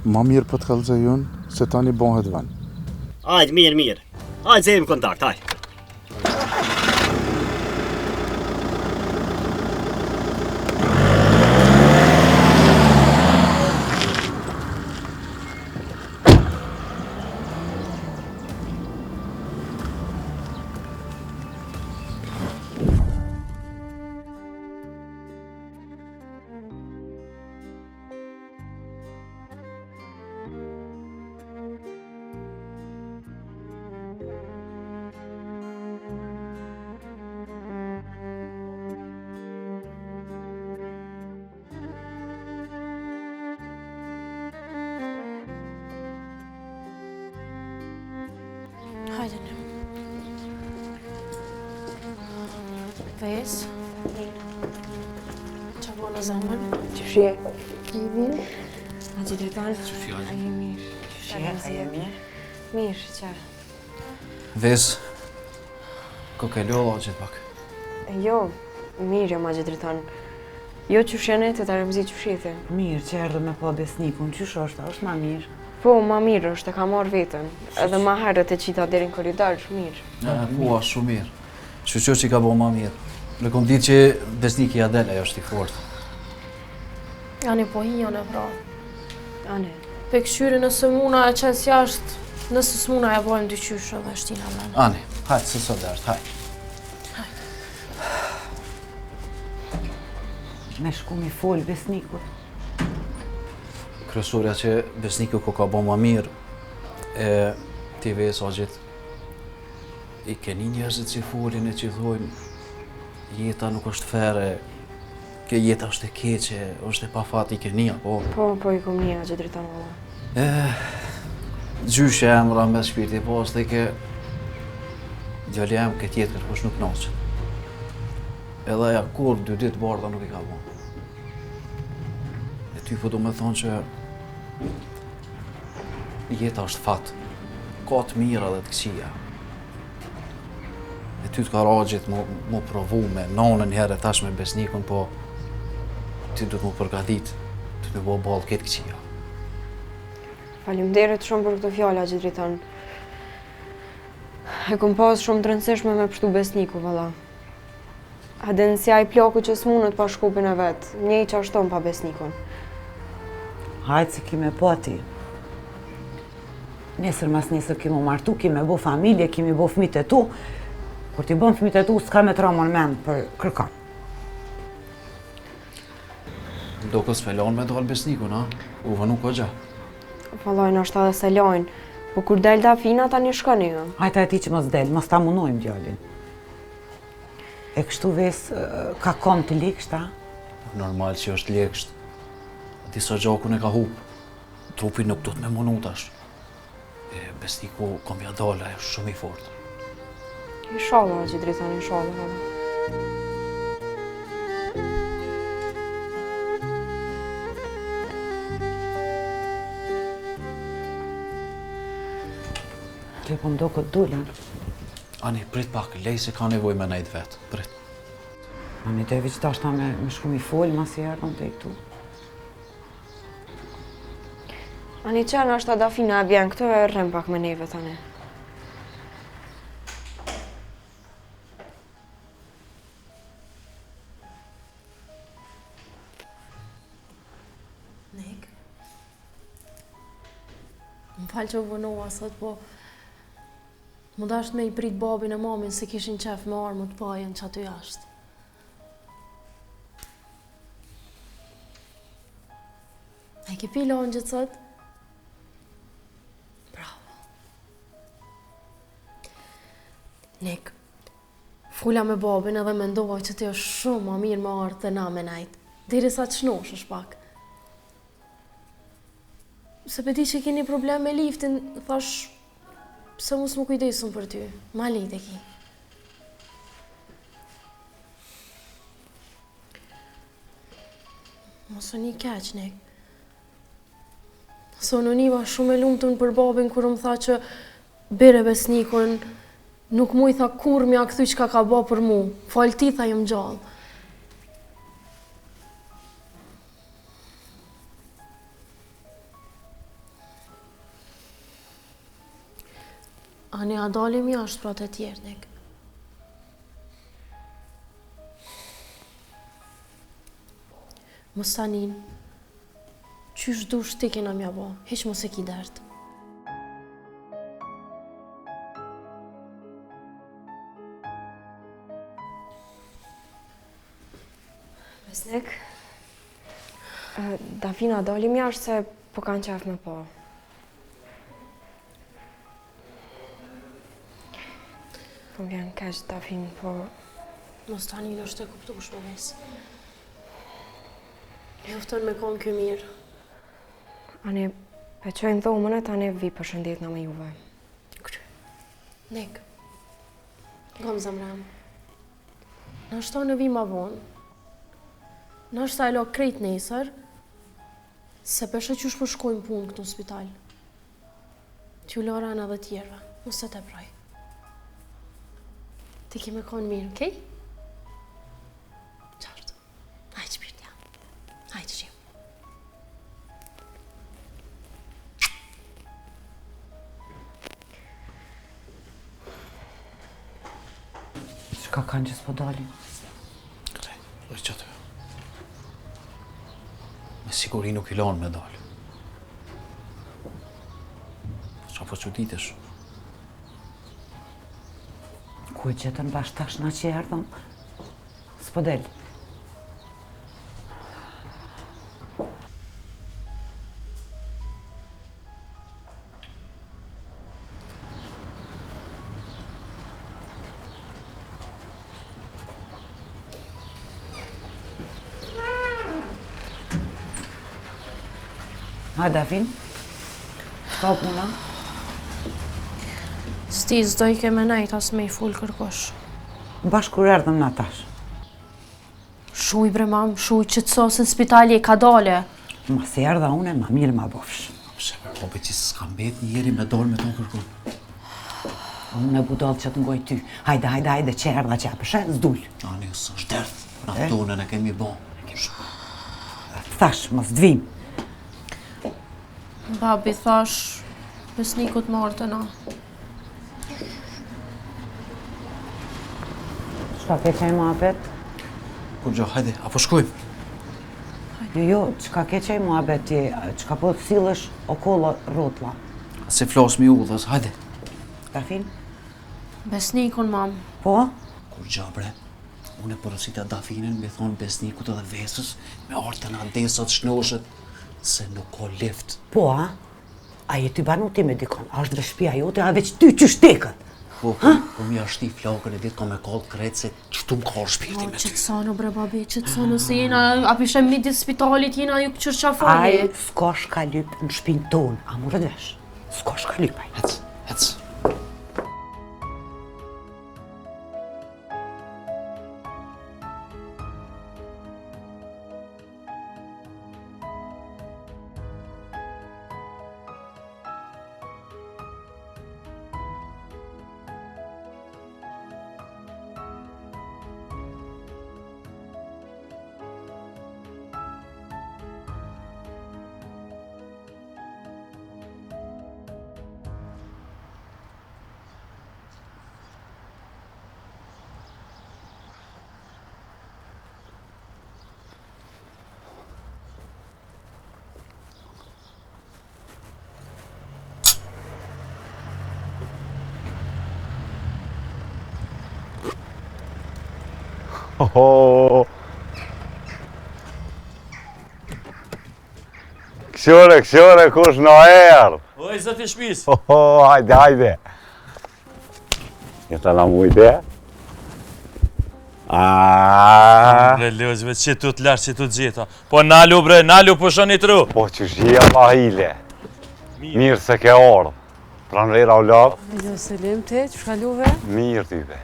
Speaker 8: Ma mirë po të kalëzoj unë, se tani bëhet vënë.
Speaker 6: Ajde, mirë. Ajde, zejmë kontakt, ajde.
Speaker 11: Ves. Qa po në zemën?
Speaker 4: Qëshje? I mirë? A që drejton?
Speaker 9: Qëshje?
Speaker 4: A i mirë.
Speaker 10: A je mirë?
Speaker 4: Mirë, që?
Speaker 9: Ves, ko ke lodha gjithë pak.
Speaker 4: Jo, mirë jo ma që drejton. Jo qëshjene të të rëmëzi qëshjete.
Speaker 10: Mirë që erdhe me po Besnikun, qysh është ma mirë?
Speaker 4: Po, ma mirë është, e ka marrë vetën. Edhe ma herët e qita deri në koridor, mirë.
Speaker 9: Po, ashtë shumë mirë. Që që ka bo ma mirë. Në kom ditë që Besniki Adel ajo është i fortë.
Speaker 11: Ani po hijon e pra.
Speaker 4: Ane.
Speaker 11: Pe këshyri nëse muna e qes jashtë, nëse s'muna e bojmë dyqyshë dhe shtina men.
Speaker 9: Ani, hajtë, se sot dërtë, hajtë.
Speaker 10: Me shku mi fol Besnikut.
Speaker 9: Kryesorja që Besniku ko ka bo ma mirë, e ti Ves, a gjithë, i keni njerëzit që folin e që thojnë, jeta nuk është fere, kjo jeta është e keqe, është e pa fat, i keni, apo?
Speaker 4: Po, i kom një që drejton valla.
Speaker 9: Gjyshe emra me shpirti, po është ke djali em këtë jetë kërkush nuk noqët. Edhe ja kur 2 ditë bardha nuk i ka bo. E ty po do me thonë që jeta është fat, ka të mira dhe të këqija. E ty të ka ragjit mu provu me nonën herë e tash me Besnikun, po ty du të mu përgatit, ty të bo balë këtë këqija.
Speaker 4: Faleminderit shumë për këto fjalla që drejton. E kom pas shumë të rëndësishme me pështu Besniku, valla. A dhe nësja i plaku që s'munët pa shkupin e vetë, njej që ashton pa Besnikun.
Speaker 10: Hajtë se kime po ti. Nesër mas nesër kime martu, kime bo familje, kime bo fmit e tu. Kur ti bon fmit e tu, s'ka me të ramon men për kërkan.
Speaker 9: Do kësë felon me dalë Besniku, na? Uva nuk o gja.
Speaker 4: Vallaj, është edhe se lajnë, po kur del da fina ta një shkoni, jo?
Speaker 10: Hajta e ti që mos del, mos ta munojmë djallin. E kështu Ves, ka kom të likësht, a?
Speaker 9: Normal që është lekësht. Disa gjakun e ka hupë. Trupi nuk do të me munu tash. Besniku kom ja dala, e shumë i fortë.
Speaker 4: Inshallah, që drejton, inshallah, valla.
Speaker 10: Që po mdo këtë dullën.
Speaker 9: Ani, prit pak, lej se ka nevoj me nejt vetë, prit.
Speaker 10: Ani, të e vëqë tashta me shku mi folë, mas i erdhën të i këtu.
Speaker 4: Ani qenë është ta Dafina e bjen, këto e rrem pak me neve tani.
Speaker 11: Nik? Më falë që u vënoha sot, po më dasht me i prit babin e mamin se kishin qef me armët pajen që aty jashtë. E ke pi lanë gjithë sot? Bravo. Nik, fula me babin edhe me ndoha që ti është shumë ma mirë me ardhë dhe na me najtë. Diri sa të shnosh është pak. Se pe ti që keni problem me liftin, thash se mos më kujdesun për ty, ma lejt e ki. Mos o një keq, Nik. So në niva shumë e lumëtën për babin kur më tha që bire Besnikun nuk mu i tha kur mja këthy që ka ba për mu. Falë ti tha jëm gjallë. Ani, a dalim jashtë pra të tjerë, Nik. Mos tanin, qysh dush ti kena mja bo, heq mos e ki dertë.
Speaker 4: Besnik, Dafina dalim jashtë se po kanë qef me po. Po vjen keq Dafin, po...
Speaker 11: Mos tani do shte kuptush me Ves. Joftën me konë kjo mirë.
Speaker 4: Ani, pe qojnë dhomën e tani vi për shëndetna me juve.
Speaker 11: Nik, gom zamram. Nashta në vi ma vonë. Nashta e lo krejt nesër, se peshe që shpo shkojmë punë këtu në spital. T'ju Lorana dhe tjerve, mos të praj. Ti kime konë mirë, okej? Qartë. Hajtë shpirtja. Hajtë shimë.
Speaker 10: Çka kanë që s'po dalin?
Speaker 9: Dhe që të. Me siguri nuk i lanë me dalë. Qa po që ditesh?
Speaker 10: Ku e gjetën bash tash na që erdhëm? S'po del. Hajde, Afin. Shka puna?
Speaker 11: Sti, s'do i keme najt as me i full kërkosh.
Speaker 10: Bashkë kur erdhëm na tash.
Speaker 11: Shuj bre mam, shuj që të sosën spitali e ka dale.
Speaker 10: Ma se erdha une, ma mirë ma bofsh.
Speaker 9: Pse për pobe që s'ka mbet njeri me dorë me tonë kërkun.
Speaker 10: Unë e budal që të ngoj ty. Hajde, që erdha që apëshe, s'dull.
Speaker 9: Ani, së shtërth, na tonën e kemi bon.
Speaker 10: Thash, mos d'vim.
Speaker 11: Babi thash, besnikut martë na.
Speaker 10: Shka ke qaj muhabet?
Speaker 9: Kur gjo, hajde, apo shkojmë?
Speaker 10: Jo, qka ke qaj muhabet ti, qka po të sillesh o kolla rotla?
Speaker 9: Se flasë mi udhës, hajde.
Speaker 10: Afin?
Speaker 11: Besnikun, mam.
Speaker 10: Po?
Speaker 9: Kur gjo, bre, unë e porosita Dafinen me thonë besnikut edhe vesës, me artën adesat shnoshet, se nuk ka lift.
Speaker 10: Po, a? A je ty banu ti me dikon, a është dhe shpia jote, a veç ty që shtekët?
Speaker 9: Po, mi ashti flakën e ditë ka me kallë krejtë se qëtu më ka shpirti me ty.
Speaker 11: Qëtësano, bre babi, qëtësano, se jena, apishem midis spitalit, jena ju këqër qafali.
Speaker 10: Aj, s'ka shka lyp në shpinë tonë, a mu rëdvesh? S'ka shka lyp, aj.
Speaker 9: Hec.
Speaker 3: Këshore, kush në erë?
Speaker 12: Oj, zëti shpis.
Speaker 3: Hajde. Jeta na mujte?
Speaker 12: Bre, Leozve, që tu t'lash, që tu t'gjeta. Po nalu, bre, nalu, po shoni tru.
Speaker 3: Po që shia ma hile. Mirë se ke ardhë. Pranvera u lavë.
Speaker 2: Jo, Selim, te, që shkalluve?
Speaker 3: Mirë tyve.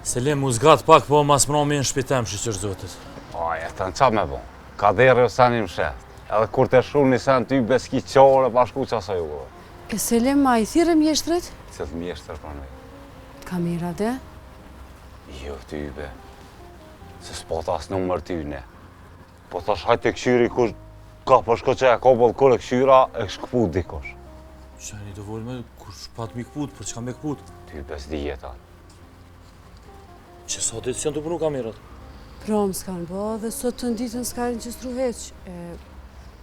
Speaker 12: Selim, u zgat pak, po mas mromi në shpitem, shqyqër zotit.
Speaker 3: O, jetën, qa me bon? Ka dherë o sen im shetë. Edhe kur të shru një sen ty beski qore, bashku qa sa ju.
Speaker 2: E Selim, a i thire mjeshtrit?
Speaker 3: Cëtë mjeshtër pranvera.
Speaker 2: Kamera, de?
Speaker 3: Jo, tyve. Se s'po tas numër tyne. Po tash hajtë të këshyri kush ka përshko që e ka bëllë kur e këshyra e këshkëput dikosh.
Speaker 12: Qeni të volme, kush pat mi këput, për që ka me këput?
Speaker 3: Ty bes djeta.
Speaker 12: Që sa ditë që janë të punu kamerat?
Speaker 2: Prom s'kanë bo, dhe sot të nditën s'ka regjistru heq.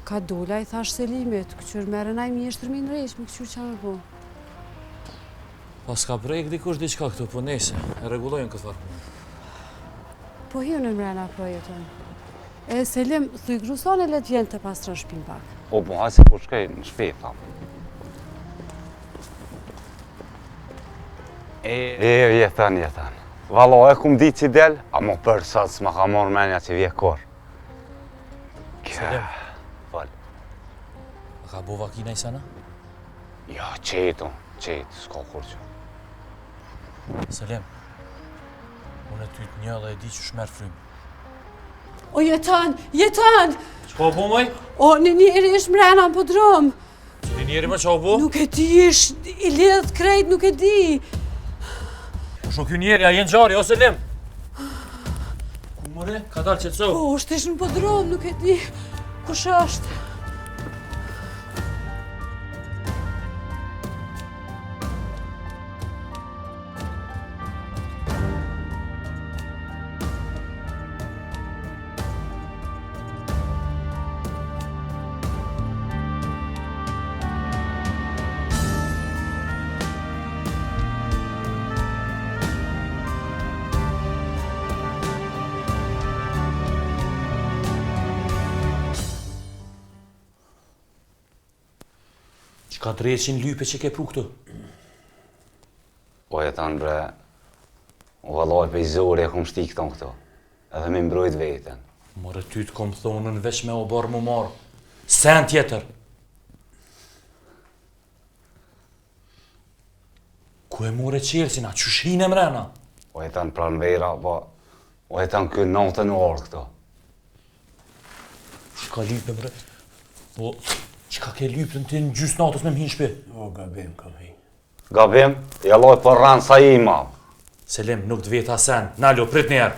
Speaker 2: Ka dola i thash Selimit, këqër merën aj mjeshtër mi në rejsh, mi këqyr qa me bo.
Speaker 12: Pas ka prejk dikush diqka këtu, po nese, e regulojnë këtë farë.
Speaker 2: Po hiu në mrena projektën. E Selim, thuj gruson e let vjen të pastra shpin pak.
Speaker 3: O, po hajtë se po shkej në shpet, thamë. Jetën. Valo, e kum ditë që del, a mo për sot s'ma ka morë menja që vje kor.
Speaker 12: Selim.
Speaker 3: Val.
Speaker 12: A ka bo vakina i sana?
Speaker 3: Ja, qetë, s'ka kur që.
Speaker 12: Selim. Unë e ty të një dhe e di që shmerë frymë.
Speaker 13: O jetan!
Speaker 12: Qka po moj?
Speaker 13: O një njeri është mrena në podrom.
Speaker 12: Qëli njeri më qa po?
Speaker 13: Nuk e di, është i lidhët krejt, nuk e di.
Speaker 12: Po shok ju njeri, a jenë gjari, ose lim? Ku more? Ka dalë qëtëso?
Speaker 13: Po, është ishë në podrom, nuk e di. Kush është?
Speaker 12: Qka dreqin lype që ke pru këtu?
Speaker 3: Po jetan bre, u vallaj pe i zori e kom shti këton këto, edhe me mbrojt veten.
Speaker 12: More ty të kom thonën veç me o barë mu marë. Sen tjetër. Ku e more qelsina, që shhin e mrena?
Speaker 3: Po jetan pran vera, po jetan kë natën u orë këto.
Speaker 12: Qka lype bre? Po, qka ke lypën ti në gjysë natës me m'hin shpi?
Speaker 14: O, gabim, kam hi.
Speaker 3: Gabim, jalloj për ranë sa i imam.
Speaker 12: Selim, nuk të veta sen. Nalo, prit njerë.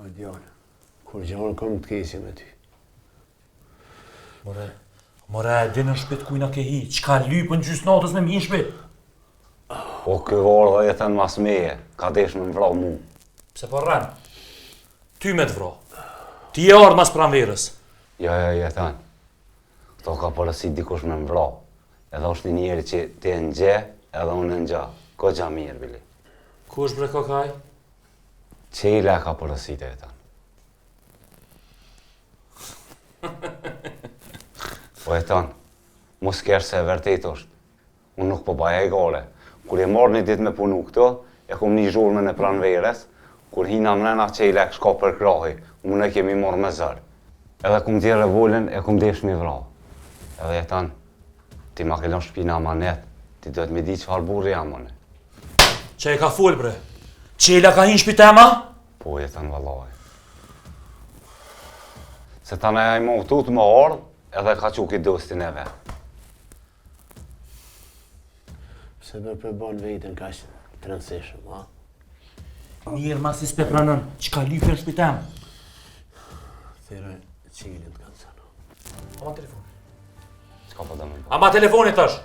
Speaker 14: O, djallë, kur gjanë kam të kesi me ty.
Speaker 12: More, e di në shpit kujna ke hi. Qka lypën gjysë natës me m'hin shpi?
Speaker 3: Po kë varë dhe jetën mas meje, ka desh me m'vra mu.
Speaker 12: Pse për rënë? Ty me të vra. Ti e ardhë mas pranverës.
Speaker 3: Jo, jetën. Këto ka përësit dikush me m'vra. Edhe është një njeri që ti e në gje, edhe unë në gja. Ko gja mirë, bili.
Speaker 12: Ku është bre kokaj?
Speaker 3: Qejle ka përësit e jetën. Po jetën, mos kërë se vërtet është. Unë nuk po baja i gale. Kur e marrë një dit me punu këto, e kom një zhurme në pranveres, kur hina mrena qejle shka për krahi, unë e kemi marrë me zërë. Edhe kum tje revolin, e kum desh mi vra. Edhe jetën, ti ma kellon shpina amanet, ti do të mi di qëfar burri jam unë.
Speaker 12: Që e ka full bre? Qela ka hin shpitema?
Speaker 3: Po jetën vallaj. Se ta ne ajmo tut më ardh, edhe ka quki dostin e vet.
Speaker 14: Se për përbon vetën ka që të rëndësishëm, ha?
Speaker 12: Mirë ma si s'pe pranën, qka lypën shpitem?
Speaker 14: Thera qilin të kanë sana.
Speaker 12: Ama telefon.
Speaker 3: Qka po dëmë?
Speaker 12: Ama telefonit është!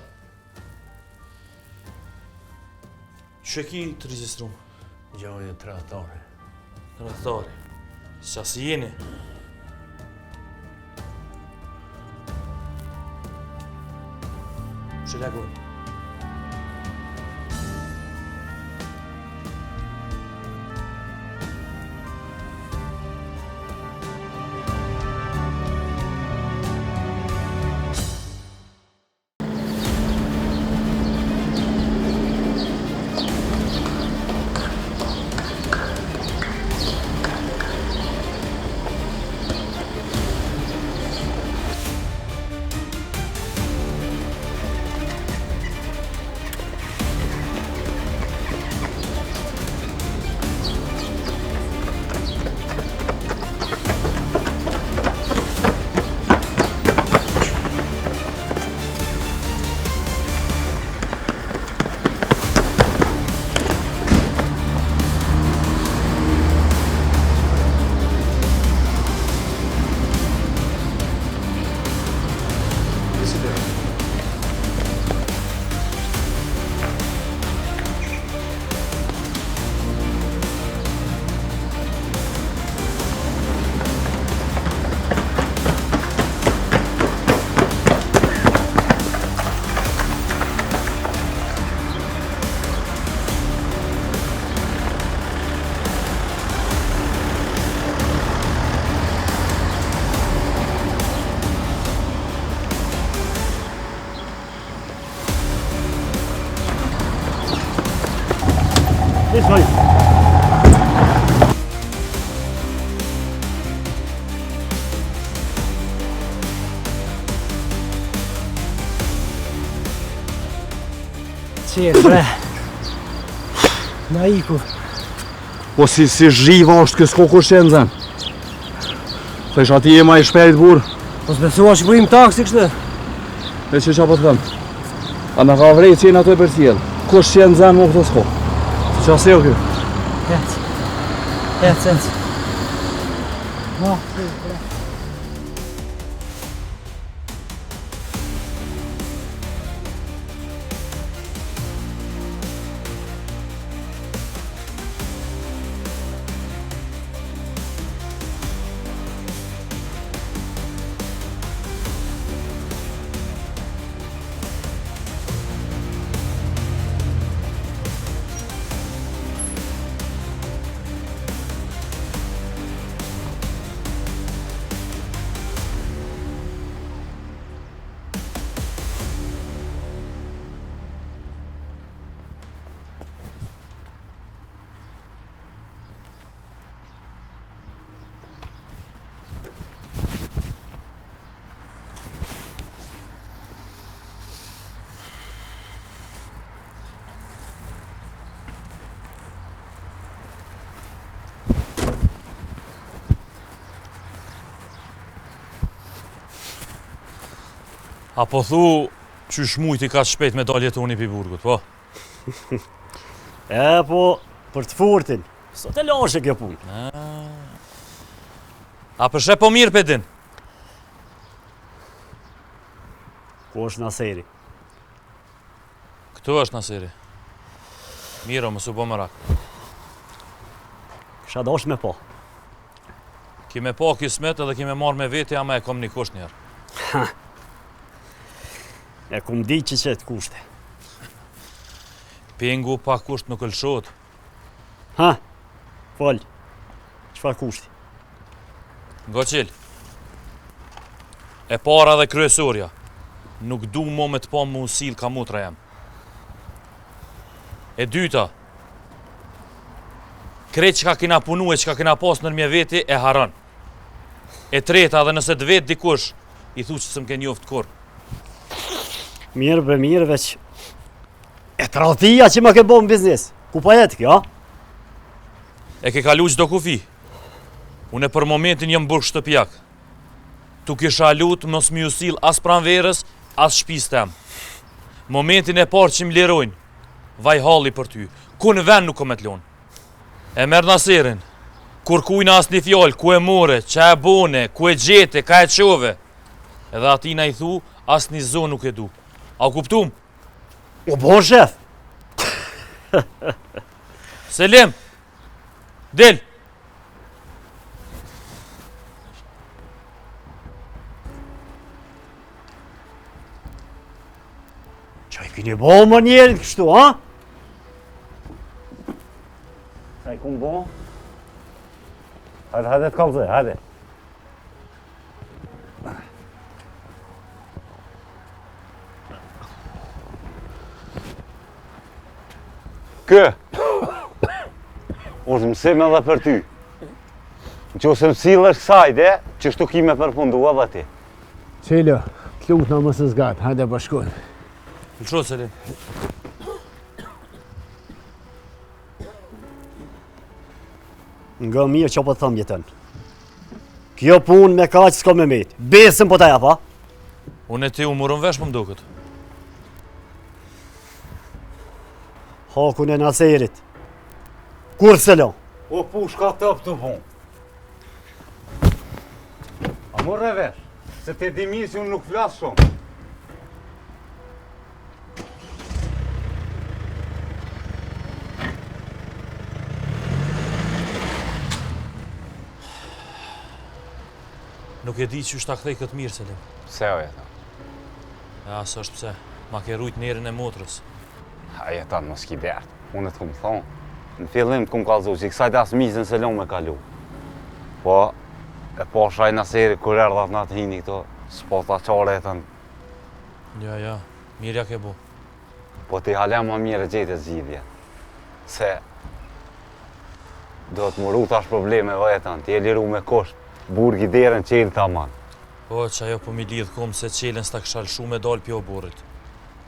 Speaker 12: Që ki të registru?
Speaker 14: Gjoje të ratare.
Speaker 12: Ratare? Qa si jeni? Që legojnë?
Speaker 7: Qenë, bre. Na iku.
Speaker 5: Po si zhiva është kësë kur shenë zënë. Thesh ati e ma i shperit burë.
Speaker 7: Po s'besua që bëjmë taksi kështë?
Speaker 5: E që qa po të thëmë? A në ka vrejt qenë ato e për tjelë. Kush shenë zënë më këtë s'ko? Se qa se o kjo?
Speaker 7: Ec.
Speaker 12: Apo thu qysh mujti ka shpejt me dalje të unë i burgut, po?
Speaker 6: Po, për të furtin, sot e lashe kjo punë.
Speaker 12: A përshe po mirë pedin?
Speaker 6: Ku është Naseri?
Speaker 12: Këtu është Naseri. Miro, më su po më rak.
Speaker 6: Kisha dosh me po.
Speaker 12: Ki me po kismet edhe ki me marrë me veti, ama e kom një kusht njerë.
Speaker 6: E kum di që të kushte.
Speaker 12: Pengu pa kusht nuk lëshot.
Speaker 6: Fol, qëfar kushti?
Speaker 12: Ngo qil. E para dhe kryesorja. Nuk du mo me të pa mu usil ka mutra jem. E dyta. Krejt që ka kina punu e që ka kina pas nërmje veti e haran. E treta dhe nëse të vetë dikush, i thu që së m'ke njoft kur.
Speaker 6: Mirë veç. E tratia që më ke bo në biznis. Ku pa jetë kjo?
Speaker 12: E ke kalu qdo kufi. Unë për momentin jam burg shtëpjak. Tu kisha lut mos mi usil as pranverës, as shpis tem. Momentin e parë që m'lerojnë, vaj halli për ty. Ku në vend nuk kom e t'lon. E merë Naserin. Kur kujna as një fjallë, ku e more, që e bone, ku e gjete, ka e qove. Edhe atina i thu, as një zonë nuk e du. A kuptum?
Speaker 6: O bon shef!
Speaker 12: Selim! Del!
Speaker 6: Qa i kini bo më njerën kështu, ha? Qa i kun bo? Hajde të kalëzë, hajde. Kë, është mësim edhe për ty. Në që ose mësillë është kësajde, që shtu ki me përfundu edhe ti.
Speaker 14: Qelo, të lutë në mësë zgatë, hajde bashkon.
Speaker 12: Lësho, Selim.
Speaker 6: Nga mirë që po të thëmë jetën. Kjo punë me ka që s'ko me metë. Besëm po të japa.
Speaker 12: Unë e ti u murën vesh më mdukët.
Speaker 6: Hakun e Naserit. Kur se lo?
Speaker 3: O push ka tëp të punë. A morë vesh, se te dimi si unë nuk flasë shumë.
Speaker 12: Nuk e di që është ta kthej këtë mirë, Selim.
Speaker 3: Pse o jetan?
Speaker 12: Ja, së është pse. Ma ke rujt njerën e motrës.
Speaker 3: A jetan më s'ki dertë. Unë të këmë thonë. Në fillim të këmë kalëzu që i kësajt asë mizën se lo me kalu. Po, e po shaj Naseri kur erdhat në atë hini këto, s'po ta qare jetën.
Speaker 12: Ja, mirja ke bo.
Speaker 3: Po ti halem më mirë e gjete zgjidhje. Se do të muru tash probleme vetën, ti e liru me kusht, burgi derën qelë të aman.
Speaker 12: Po, që ajo po mi lidhë kom se qelen s'ta kësha lëshu me dalë pjo burit.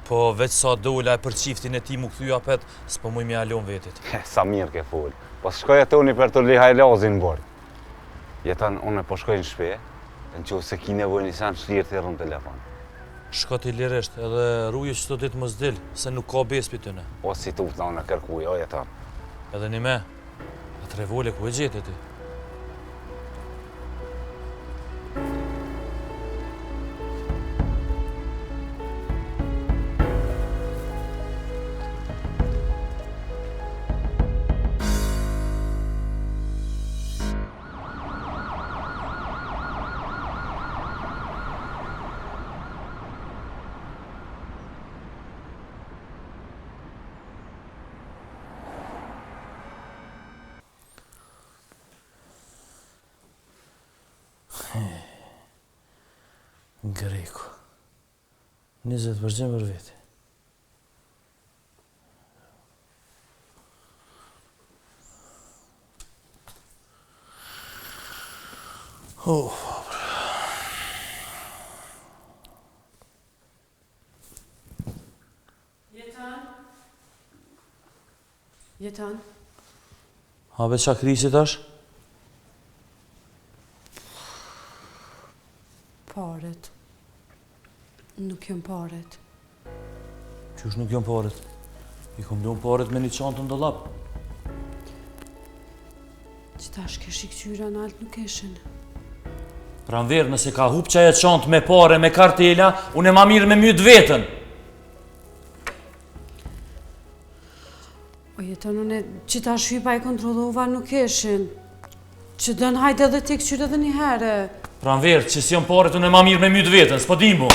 Speaker 12: Po, veç sa dola e për qiftin e ti mu këthyja pet, s'po muj me alon vetit.
Speaker 3: Sa mirë ke full. Pas shkoj atoni për të li hajlazin në borë. Jetan, unë po shkoj në shpe, në që se ki nevoj një sen shlirë të rrën telefon.
Speaker 12: Shko t'i lirisht, edhe rruje që të ditë mos dil, se nuk ka bes për tëne.
Speaker 3: O si tu të në kërkuj, o Jetan.
Speaker 12: Edhe një me, atë revole ku e gjetë ti? Greku. 20% për veti.
Speaker 10: Jetan?
Speaker 12: Habe qa krisit është?
Speaker 10: Paret. Nuk jam paret.
Speaker 12: Qysh nuk jam paret? I kom do në paret me një qantën në dolap.
Speaker 10: Qëtash kesh i këqyra në altë nuk eshen.
Speaker 12: Pranver, nëse ka hup qaja qantë me pare, me kartela, unë e ma mirë me mytë vetën.
Speaker 10: O Jetan, unë qëtash hypa i kontrollova nuk eshen. Që dënë hajde edhe ti këqyra edhe një herë.
Speaker 12: Pranver, që si jam paret, unë e ma mirë me mytë vetën, s'po dimbo.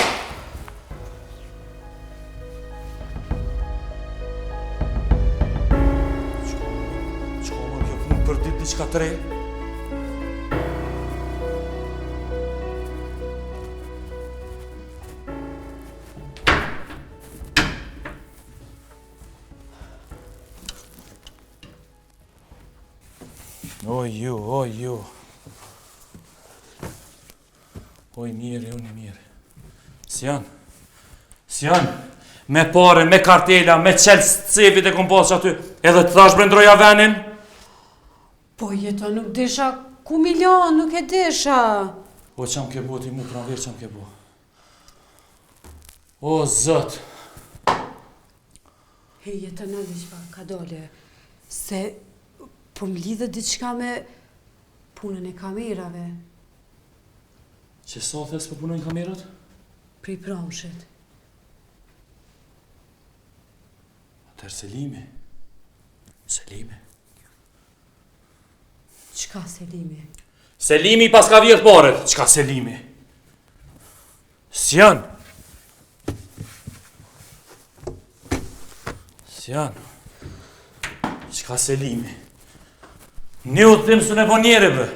Speaker 12: Për ditë diçka të re. Oj ju. Oj mirë, unë mirë. Si janë? Me pare, me kartela, me qelës cevit e kom pasë aty, edhe të thash brendroja venin?
Speaker 10: Po Jeton, nuk desha ku milion, nuk e desha.
Speaker 12: O qam ke bo ti mu pranver qam ke bo. O zët.
Speaker 10: Hej Jeton, në diqka, ka dole, se po më lidhe diqka me punën e kamerave.
Speaker 12: Që sa thes për punën kamerat?
Speaker 10: Pri pramshet.
Speaker 12: Atër Selimi.
Speaker 10: Qka Selimi?
Speaker 12: Selimi pas ka vjetë paret. Qka Selimi? S'jan. Qka Selimi? Një u të thimë së në bo njereve.